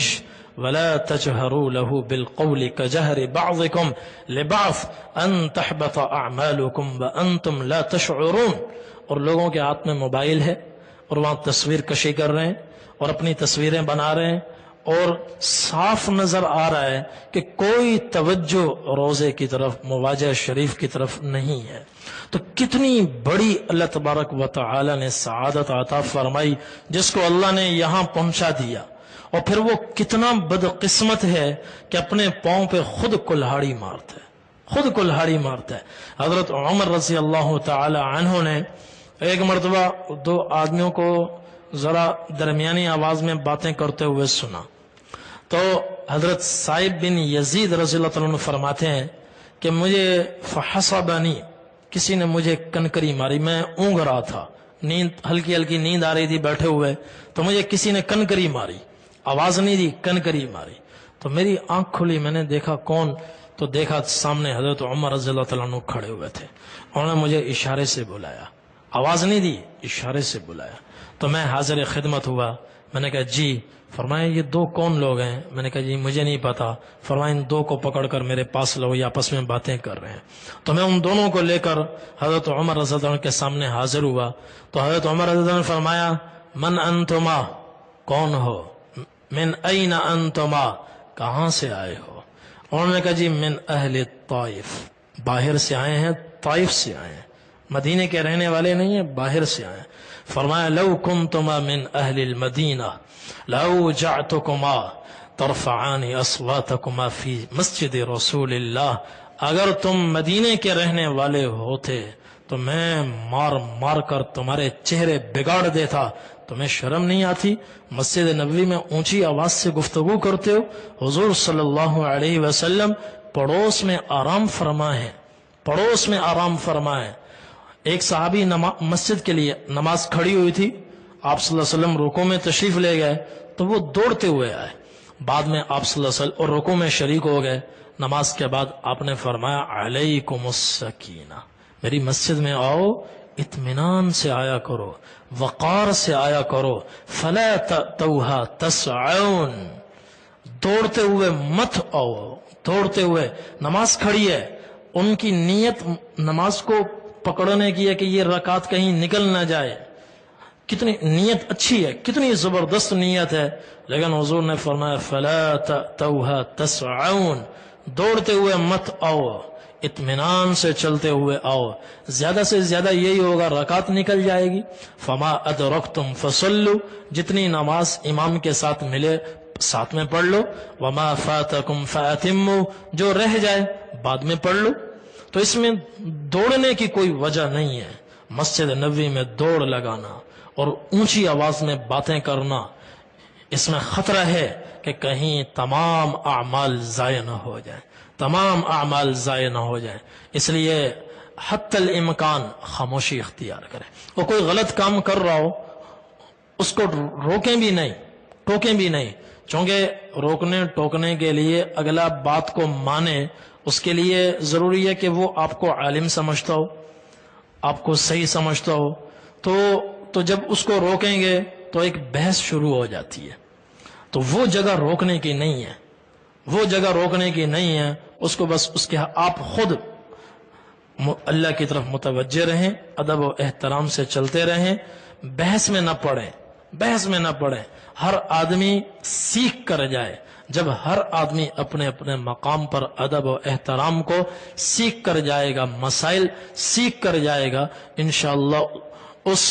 ولا تجهروا له بالقول كجهر بعضكم لبعض ان تحبط اعمالكم وانتم لا تشعرون۔ اور لوگوں کے ہاتھ میں موبائل ہے اور وہاں تصویر کشی کر رہے ہیں اور اپنی تصویریں بنا رہے ہیں، اور صاف نظر آ رہا ہے کہ کوئی توجہ روزے کی طرف، مواجہ شریف کی طرف نہیں ہے۔ تو کتنی بڑی اللہ تبارک و تعالی نے سعادت عطا فرمائی جس کو اللہ نے یہاں پہنچا دیا، اور پھر وہ کتنا بدقسمت ہے کہ اپنے پاؤں پہ خود کلہاڑی مارتا ہے۔ حضرت عمر رضی اللہ تعالی عنہ نے ایک مرتبہ دو آدمیوں کو ذرا درمیانی آواز میں باتیں کرتے ہوئے سنا، تو حضرت سائب بن یزید رضی اللہ عنہ فرماتے ہیں کہ مجھے فحسبنی، کسی نے مجھے کنکری ماری، میں اونگ رہا تھا، ہلکی ہلکی نیند آ رہی تھی بیٹھے ہوئے، تو مجھے کسی نے کنکری ماری، آواز نہیں دی، کنکری ماری، تو میری آنکھ کھلی، میں نے دیکھا کون، تو دیکھا سامنے حضرت عمر رضی اللہ عنہ کھڑے ہوئے تھے، انہوں نے مجھے اشارے سے بلایا، آواز نہیں دی، اشارے سے بلایا، تو میں حاضر خدمت ہوا، میں نے کہا جی، فرمایا یہ دو کون لوگ ہیں؟ میں نے کہا جی مجھے نہیں پتا، فرمایا ان دو کو پکڑ کر میرے پاس لاؤ، یہ آپس میں باتیں کر رہے ہیں۔ تو میں ان دونوں کو لے کر حضرت عمر رضی اللہ عنہ کے سامنے حاضر ہوا، تو حضرت عمر رضی اللہ عنہ نے فرمایا من انتما، کون ہو؟ من این انتما، کہاں سے آئے ہو؟ انہوں نے کہا جی من اہل الطائف، باہر سے آئے ہیں، طائف سے آئے ہیں، مدینے کے رہنے والے نہیں ہیں، باہر سے آئے ہیں۔ فرمایا لو کنتما من اہل المدینہ لأوجعتکما ترفعان اصواتکما فی مسجد رسول اللہ، اگر تم مدینے کے رہنے والے ہوتے تو میں مار مار کر تمہارے چہرے بگاڑ دیتا، تمہیں شرم نہیں آتی؟ مسجد نبوی میں اونچی آواز سے گفتگو کرتے ہو، حضور صلی اللہ علیہ وسلم پڑوس میں آرام فرمائے۔ ایک صحابی مسجد کے لیے نماز کھڑی ہوئی تھی، آپ صلی اللہ علیہ وسلم رکوع میں تشریف لے گئے تو وہ دوڑتے ہوئے آئے، بعد میں آپ صلی اللہ علیہ وسلم اور رکوع میں شریک ہو گئے۔ نماز کے بعد آپ نے فرمایا علیکم السکینہ، میری مسجد میں آؤ، اطمینان سے آیا کرو، وقار سے آیا کرو، فلا تأتوها تسعون، دوڑتے ہوئے مت آؤ، دوڑتے ہوئے۔ نماز کھڑی ہے، ان کی نیت نماز کو پکڑنے کی ہے کہ یہ رکعت کہیں نکل نہ جائے، کتنی نیت اچھی ہے، کتنی زبردست نیت ہے، لیکن حضور نے فرمایا فلا تأتوها تسعون، دوڑتے ہوئے مت آؤ، اطمینان سے چلتے ہوئے آؤ، زیادہ سے زیادہ یہی ہوگا رکعت نکل جائے گی۔ فما ادرکتم فصلوا، جتنی نماز امام کے ساتھ ملے ساتھ میں پڑھ لو، وما فاتکم فاتموا، جو رہ جائے بعد میں پڑھ لو۔ تو اس میں دوڑنے کی کوئی وجہ نہیں ہے۔ مسجد نبوی میں دوڑ لگانا اور اونچی آواز میں باتیں کرنا، اس میں خطرہ ہے کہ کہیں تمام اعمال ضائع نہ ہو جائیں، اس لیے حتی الامکان خاموشی اختیار کریں۔ وہ کوئی غلط کام کر رہا ہو اس کو روکیں بھی نہیں، ٹوکیں بھی نہیں، چونکہ روکنے ٹوکنے کے لیے اگلا بات کو مانے، اس کے لیے ضروری ہے کہ وہ آپ کو عالم سمجھتا ہو، آپ کو صحیح سمجھتا ہو، تو جب اس کو روکیں گے تو ایک بحث شروع ہو جاتی ہے، تو وہ جگہ روکنے کی نہیں ہے، اس کو بس اس کے آپ خود اللہ کی طرف متوجہ رہیں، ادب و احترام سے چلتے رہیں، بحث میں نہ پڑیں۔ ہر آدمی سیکھ کر جائے، جب ہر آدمی اپنے اپنے مقام پر ادب و احترام کو سیکھ کر جائے گا، مسائل سیکھ کر جائے گا، انشاءاللہ اس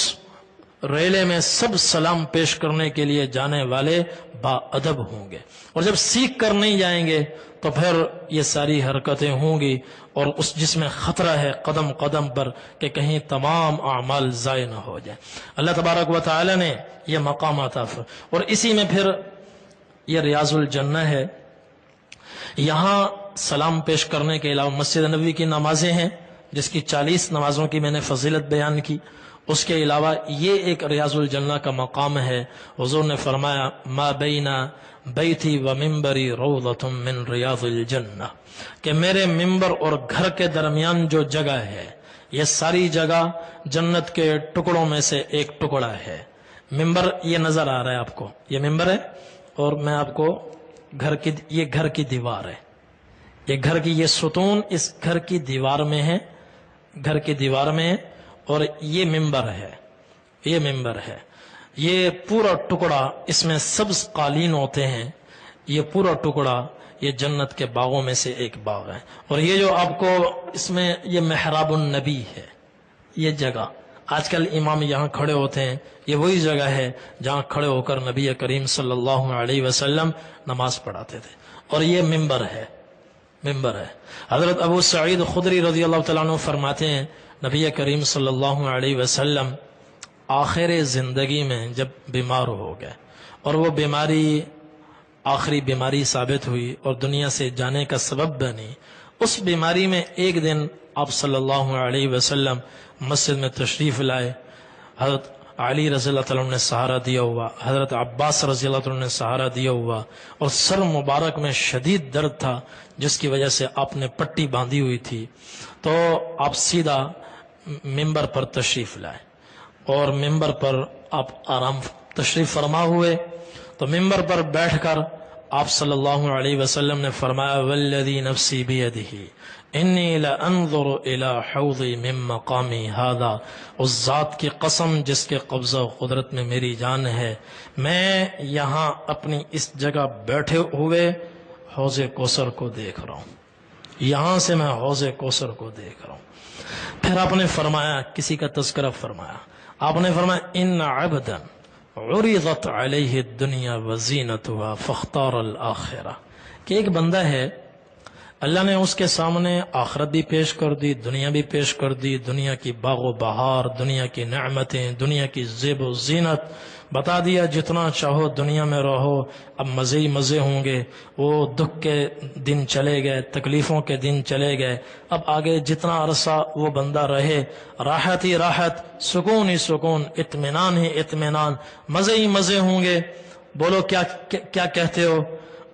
ریلے میں سب سلام پیش کرنے کے لیے جانے والے با ادب ہوں گے، اور جب سیکھ کر نہیں جائیں گے تو پھر یہ ساری حرکتیں ہوں گی، اور اس جس میں خطرہ ہے قدم قدم پر کہ کہیں تمام اعمال ضائع نہ ہو جائیں۔ اللہ تبارک و تعالی نے یہ مقام عطا فرمایا، اور اسی میں پھر یہ ریاض الجنہ ہے۔ یہاں سلام پیش کرنے کے علاوہ مسجد نبوی کی نمازیں ہیں، جس کی 40 نمازوں کی میں نے فضیلت بیان کی۔ اس کے علاوہ یہ ایک ریاض الجنہ کا مقام ہے۔ حضور نے فرمایا ما بین بیتی و ممبری روضۃ من ریاض الجنہ، کہ میرے ممبر اور گھر کے درمیان جو جگہ ہے، یہ ساری جگہ جنت کے ٹکڑوں میں سے ایک ٹکڑا ہے۔ ممبر یہ نظر آ رہا ہے آپ کو، یہ ممبر ہے، اور میں آپ کو یہ گھر کی دیوار ہے، یہ گھر کی یہ ستون اس گھر کی دیوار میں ہے، گھر کی دیوار میں ہے، اور یہ ممبر ہے، یہ ممبر ہے۔ یہ پورا ٹکڑا، اس میں سبز قالین ہوتے ہیں، یہ پورا ٹکڑا یہ جنت کے باغوں میں سے ایک باغ ہے۔ اور یہ جو آپ کو اس میں یہ محراب النبی ہے، یہ جگہ آج کل امام یہاں کھڑے ہوتے ہیں، یہ وہی جگہ ہے جہاں کھڑے ہو کر نبی کریم صلی اللہ علیہ وسلم نماز پڑھاتے تھے، اور یہ ممبر ہے، ممبر ہے۔ حضرت ابو سعید خدری رضی اللہ تعالیٰ عنہ فرماتے ہیں نبی کریم صلی اللہ علیہ وسلم آخر زندگی میں جب بیمار ہو گئے، اور وہ بیماری آخری بیماری ثابت ہوئی اور دنیا سے جانے کا سبب بنی، اس بیماری میں ایک دن آپ صلی اللہ علیہ وسلم مسجد میں تشریف لائے۔ حضرت علی رضی اللہ تعالیٰ نے سہارا دیا ہوا، حضرت عباس رضی اللہ تعالیٰ نے سہارا دیا ہوا، اور سر مبارک میں شدید درد تھا جس کی وجہ سے آپ نے پٹی باندھی ہوئی تھی۔ تو آپ سیدھا ممبر پر تشریف لائے، اور ممبر پر آپ آرام تشریف فرما ہوئے، تو ممبر پر بیٹھ کر آپ صلی اللہ علیہ وسلم نے فرمایا والذی نفسی بیدہ انی لانظر الی حوضی من مقامی ھذا، اس ذات کی قسم جس کے قبضہ و قدرت میں میری جان ہے، میں یہاں اپنی اس جگہ بیٹھے ہوئے حوض کوثر کو دیکھ رہا ہوں، یہاں سے میں حوض کوثر کو دیکھ رہا ہوں۔ پھر آپ نے فرمایا، کسی کا تذکرہ فرمایا، آپ نے فرمایا ان عبدا عرضت علیہ الدنیا وزینتها فاختار الآخرہ، کہ ایک بندہ ہے اللہ نے اس کے سامنے آخرت بھی پیش کر دی، دنیا بھی پیش کر دی، دنیا کی باغ و بہار، دنیا کی نعمتیں، دنیا کی زیب و زینت بتا دیا، جتنا چاہو دنیا میں رہو، اب مزے ہی مزے ہوں گے۔ وہ دکھ کے دن چلے گئے، تکلیفوں کے دن چلے گئے، اب آگے جتنا عرصہ وہ بندہ رہے راحت ہی راحت، سکون ہی سکون، اطمینان ہی اطمینان، مزے ہی مزے ہوں گے۔ بولو کیا کہتے ہو؟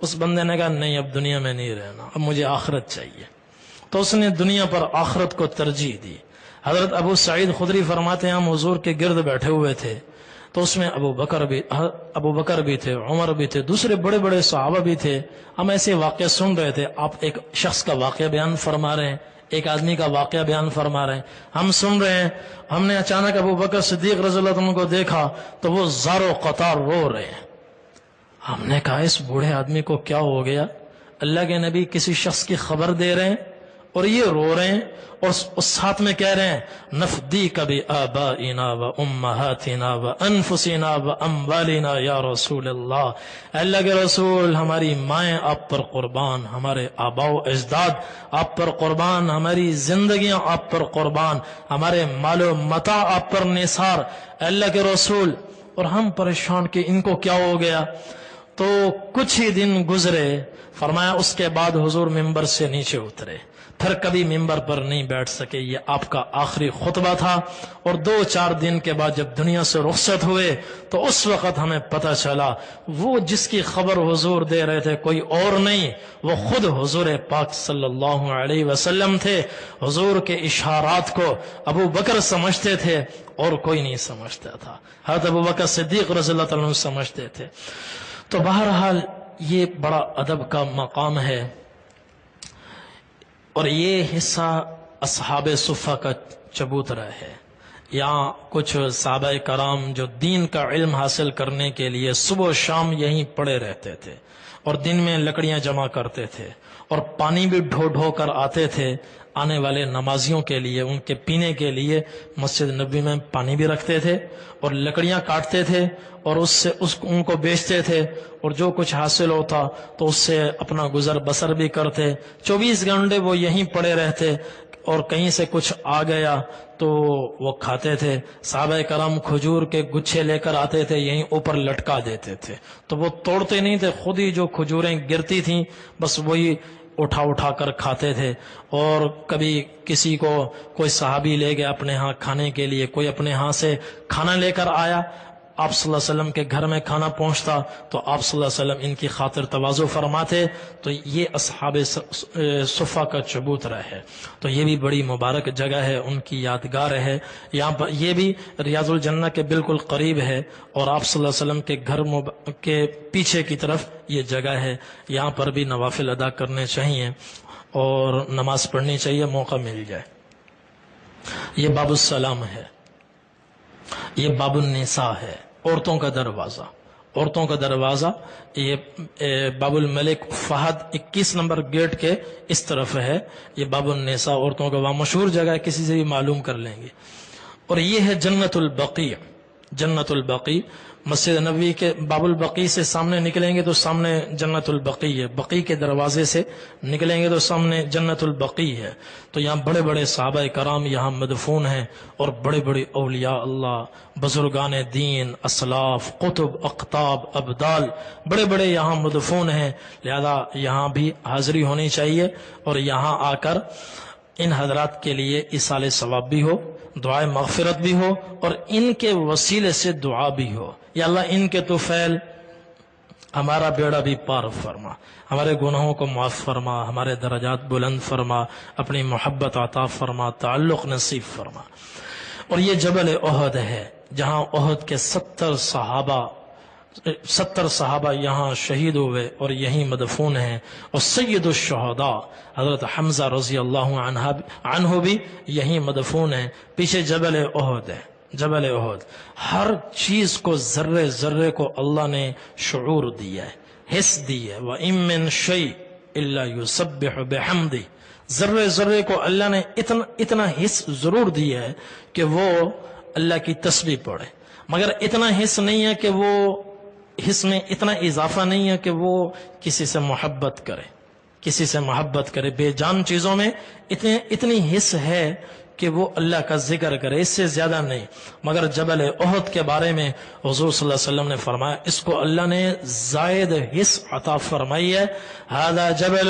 اس بندے نے کہا نہیں، اب دنیا میں نہیں رہنا، اب مجھے آخرت چاہیے۔ تو اس نے دنیا پر آخرت کو ترجیح دی۔ حضرت ابو سعید خدری فرماتے ہیں ہم حضور کے گرد بیٹھے ہوئے تھے، تو اس میں ابو بکر بھی تھے، عمر بھی تھے، دوسرے بڑے بڑے صحابہ بھی تھے۔ ہم ایسے واقعہ سن رہے تھے، آپ ایک شخص کا واقعہ بیان فرما رہے ہیں، ایک آدمی کا واقعہ بیان فرما رہے ہیں، ہم سن رہے ہیں۔ ہم نے اچانک ابو بکر صدیق رضی اللہ عنہ کو دیکھا تو وہ زار و قطار رو رہے ہیں۔ ہم نے کہا اس بوڑھے آدمی کو کیا ہو گیا؟ اللہ کے نبی کسی شخص کی خبر دے رہے ہیں اور یہ رو رہے ہیں، اور اس ساتھ میں کہہ رہے ہیں نفدیک بآبائنا و امہاتنا و انفسنا و اموالنا یا رسول اللہ، اللہ کے رسول ہماری مائیں آپ پر قربان، ہمارے آباء و اجداد آپ پر قربان، ہماری زندگیاں آپ پر قربان، ہمارے مال و متاع آپ پر نثار، اللہ کے رسول۔ اور ہم پریشان کہ ان کو کیا ہو گیا۔ تو کچھ ہی دن گزرے، فرمایا اس کے بعد حضور ممبر سے نیچے اترے، پھر کبھی ممبر پر نہیں بیٹھ سکے، یہ آپ کا آخری خطبہ تھا۔ اور 2-4 دن کے بعد جب دنیا سے رخصت ہوئے تو اس وقت ہمیں پتہ چلا وہ جس کی خبر حضور دے رہے تھے کوئی اور نہیں، وہ خود حضور پاک صلی اللہ علیہ وسلم تھے۔ حضور کے اشارات کو ابو بکر سمجھتے تھے اور کوئی نہیں سمجھتا تھا، حضرت ابو بکر صدیق رضی اللہ تعالیٰ عنہ سمجھتے تھے۔ تو بہرحال یہ بڑا ادب کا مقام ہے، اور یہ حصہ اصحاب صفہ کا چبوترا ہے۔ یہاں کچھ صحابہ کرام جو دین کا علم حاصل کرنے کے لیے صبح و شام یہیں پڑے رہتے تھے، اور دن میں لکڑیاں جمع کرتے تھے اور پانی بھی ڈھو ڈھو کر آتے تھے آنے والے نمازیوں کے لیے، ان کے پینے کے لیے مسجد نبوی میں پانی بھی رکھتے تھے اور لکڑیاں کاٹتے تھے اور ان کو بیچتے تھے، اور جو کچھ حاصل ہوتا تو اس سے اپنا گزر بسر بھی کرتے۔ 24 گھنٹے وہ یہیں پڑے رہتے، اور کہیں سے کچھ آ گیا تو وہ کھاتے تھے۔ صحابہ کرام کھجور کے گچھے لے کر آتے تھے، یہیں اوپر لٹکا دیتے تھے، تو وہ توڑتے نہیں تھے، خود ہی جو کھجوریں گرتی تھیں بس وہی اٹھا اٹھا کر کھاتے تھے۔ اور کبھی کسی کو کوئی صحابی لے گیا اپنے ہاں کھانے کے لیے، کوئی اپنے ہاں سے کھانا لے کر آیا، آپ صلی اللہ علیہ وسلم کے گھر میں کھانا پہنچتا تو آپ صلی اللہ علیہ وسلم ان کی خاطر تواضع فرماتے۔ تو یہ اصحاب صفہ کا چبوترا ہے، تو یہ بھی بڑی مبارک جگہ ہے، ان کی یادگار ہے۔ یہاں پر یہ بھی ریاض الجنہ کے بالکل قریب ہے، اور آپ صلی اللہ علیہ وسلم کے گھر کے پیچھے کی طرف یہ جگہ ہے۔ یہاں پر بھی نوافل ادا کرنے چاہیے اور نماز پڑھنی چاہیے، موقع مل جائے۔ یہ باب السلام ہے، یہ باب النساء ہے، عورتوں کا دروازہ۔ عورتوں کا دروازہ یہ باب الملک فہد 21 نمبر گیٹ کے اس طرف ہے۔ یہ باب النساء عورتوں کا، وہاں مشہور جگہ ہے، کسی سے بھی معلوم کر لیں گے۔ اور یہ ہے جنت البقیع۔ جنت البقیع مسجد نبوی کے باب البقیع سے سامنے نکلیں گے تو سامنے جنت البقیع ہے، بقیع کے دروازے سے نکلیں گے تو سامنے جنت البقیع ہے۔ تو یہاں بڑے بڑے صحابہ کرام یہاں مدفون ہیں، اور بڑے بڑے اولیاء اللہ، بزرگان دین، اسلاف، قطب، اقطاب، ابدال، بڑے بڑے یہاں مدفون ہیں۔ لہذا یہاں بھی حاضری ہونی چاہیے، اور یہاں آ کر ان حضرات کے لیے ایصال ثواب بھی ہو، دعائے مغفرت بھی ہو، اور ان کے وسیلے سے دعا بھی ہو، یا اللہ ان کے طفیل ہمارا بیڑا بھی پار فرما، ہمارے گناہوں کو معاف فرما، ہمارے درجات بلند فرما، اپنی محبت عطا فرما، تعلق نصیب فرما۔ اور یہ جبل احد ہے جہاں احد کے 70 صحابہ یہاں شہید ہوئے اور یہیں مدفون ہیں، اور سید الشہداء حضرت حمزہ رضی اللہ عنہ بھی یہیں مدفون ہیں۔ پیچھے جبل احد ہے، جبل احد ہر چیز کو، ذرے ذرے کو اللہ نے شعور دیا ہے، حس دی ہے۔ وَإِن مِّن شَيْءٍ إِلَّا يُسَبِّحُ بِحَمْدِهِ، ذرے ذرے کو اللہ نے اتنا حس ضرور دیا ہے کہ وہ اللہ کی تسبیح پڑھے، مگر اتنا حس نہیں ہے کہ وہ، حس میں اتنا اضافہ نہیں ہے کہ وہ کسی سے محبت کرے، کسی سے محبت کرے۔ بے جان چیزوں میں اتنی حس ہے کہ وہ اللہ کا ذکر کرے، اس سے زیادہ نہیں۔ مگر جبل احد کے بارے میں حضور صلی اللہ علیہ وسلم نے فرمایا، اس کو اللہ نے زائد حس عطا فرمائی ہے۔ ھذا جبل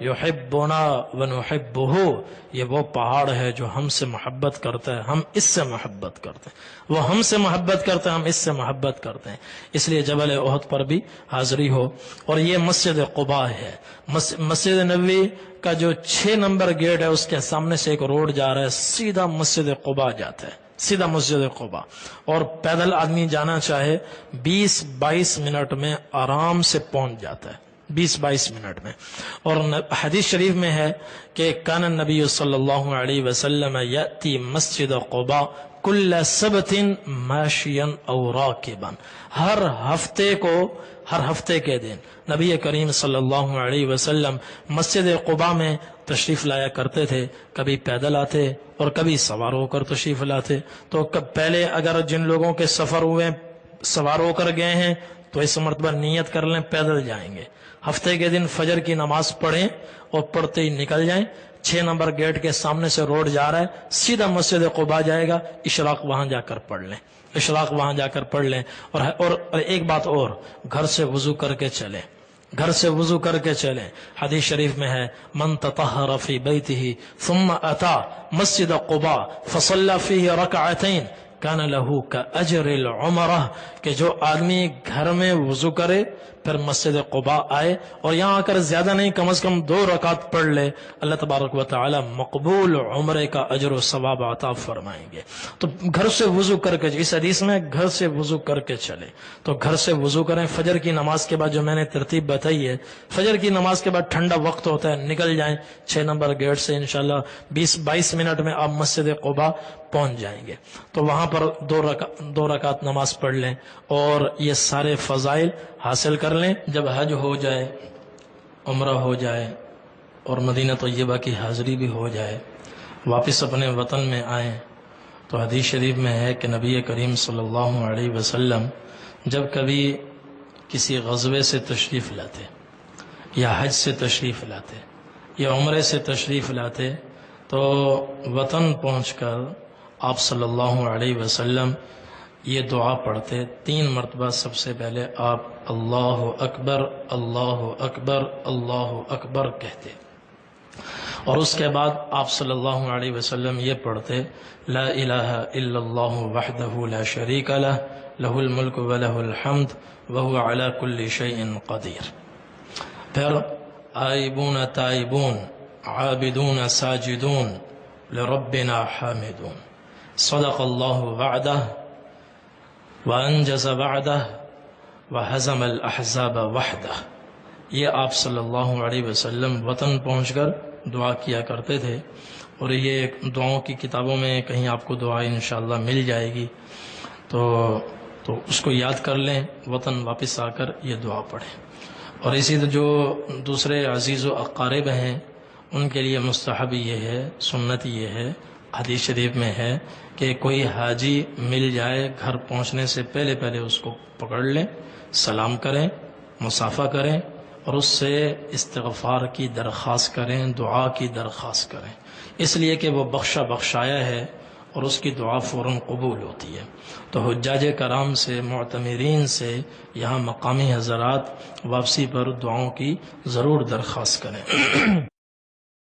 یحبنا ونحبہ، یہ وہ پہاڑ ہے جو ہم سے محبت کرتا ہے، ہم اس سے محبت کرتے ہیں، وہ ہم سے محبت کرتا ہے، ہم اس سے محبت کرتے ہیں۔ اس لیے جبل احد پر بھی حاضری ہو۔ اور یہ مسجد قباء ہے، مسجد نبوی کا جو 6 نمبر گیٹ ہے اس کے سامنے سے ایک روڈ جا رہا ہے، سیدھا مسجد قباء جاتا ہے، سیدھا مسجد قباء۔ اور پیدل آدمی جانا چاہے 20-22 منٹ میں آرام سے پہنچ جاتا ہے، 20-22 منٹ میں۔ اور حدیث شریف میں ہے کہ کان النبی صلی اللہ علیہ وسلم یأتی مسجد قباء کل سبت ماشیا او راکبا، ہر ہفتے کے دن نبی کریم صلی اللہ علیہ وسلم مسجد قباء میں تشریف لایا کرتے تھے، کبھی پیدل آتے اور کبھی سوار ہو کر تشریف لاتے۔ تو پہلے اگر جن لوگوں کے سفر ہوئے سوار ہو کر گئے ہیں تو اس مرتبہ نیت کر لیں پیدل جائیں گے، ہفتے کے دن فجر کی نماز پڑھیں اور پڑھتے ہی نکل جائیں۔ 6 نمبر گیٹ کے سامنے سے روڈ جا رہا ہے، سیدھا مسجد قباء جائے گا، اشراق وہاں جا کر پڑھ لیں، اشراق وہاں جا کر پڑھ لیں۔ اور ایک بات اور، گھر سے وضو کر کے چلیں، گھر سے وضو کر کے چلیں۔ حدیث شریف میں ہے من تطہر فی بیتہ ثم اتی مسجد قباء فصلی فیہ رکعتین کان لہ کاجر العمرہ، کہ جو آدمی گھر میں وضو کرے پھر مسجد قباء آئے اور یہاں آ کر زیادہ نہیں کم از کم 2 رکعت پڑھ لے، اللہ تبارک و تعالی مقبول عمرے کا اجر و ثواب عطا فرمائیں گے۔ تو گھر سے وضو کر کے، اس حدیث میں گھر سے وضو کر کے چلے، تو گھر سے وضو کریں۔ فجر کی نماز کے بعد جو میں نے ترتیب بتائی ہے، فجر کی نماز کے بعد ٹھنڈا وقت ہوتا ہے، نکل جائیں 6 نمبر گیٹ سے، انشاءاللہ 20-22 منٹ میں آپ مسجد قباء پہنچ جائیں گے۔ تو وہاں پر 2 رکعت نماز پڑھ لیں اور یہ سارے فضائل حاصل کر لیں جب حج ہو جائے، عمرہ ہو جائے اور مدینہ طیبہ کی حاضری بھی ہو جائے، واپس اپنے وطن میں آئیں، تو حدیث شریف میں ہے کہ نبی کریم صلی اللہ علیہ وسلم جب کبھی کسی غزوے سے تشریف لاتے یا حج سے تشریف لاتے یا عمرے سے تشریف لاتے تو وطن پہنچ کر آپ صلی اللہ علیہ وسلم یہ دعا پڑھتے 3 مرتبہ۔ سب سے پہلے آپ اللہ اکبر اللہ اکبر اللہ اکبر کہتے، اور اس کے بعد آپ صلی اللہ علیہ وسلم یہ پڑھتے لا الہ الا اللہ وحدہ لا شریک لہ لہ الملک ولہ الحمد وہو علی کل شیء قدیر۔ پھر آئبون تائبون عابدون ساجدون لربنا حامدون، صدق اللہ وعدہ وانجز وعدہ وہزم الاحزاب وحدہ۔ یہ آپ صلی اللہ علیہ وسلم وطن پہنچ کر دعا کیا کرتے تھے، اور یہ دعاؤں کی کتابوں میں کہیں آپ کو دعا انشاءاللہ مل جائے گی، تو اس کو یاد کر لیں، وطن واپس آ کر یہ دعا پڑھیں۔ اور اسی طرح جو دوسرے عزیز و اقارب ہیں ان کے لیے مستحب یہ ہے، سنت یہ ہے، حدیث شریف میں ہے کہ کوئی حاجی مل جائے گھر پہنچنے سے پہلے اس کو پکڑ لیں، سلام کریں، مصافحہ کریں، اور اس سے استغفار کی درخواست کریں، دعا کی درخواست کریں، اس لیے کہ وہ بخشایا ہے اور اس کی دعا فوراً قبول ہوتی ہے۔ تو حجاج کرام سے، معتمرین سے، یہاں مقامی حضرات واپسی پر دعاؤں کی ضرور درخواست کریں۔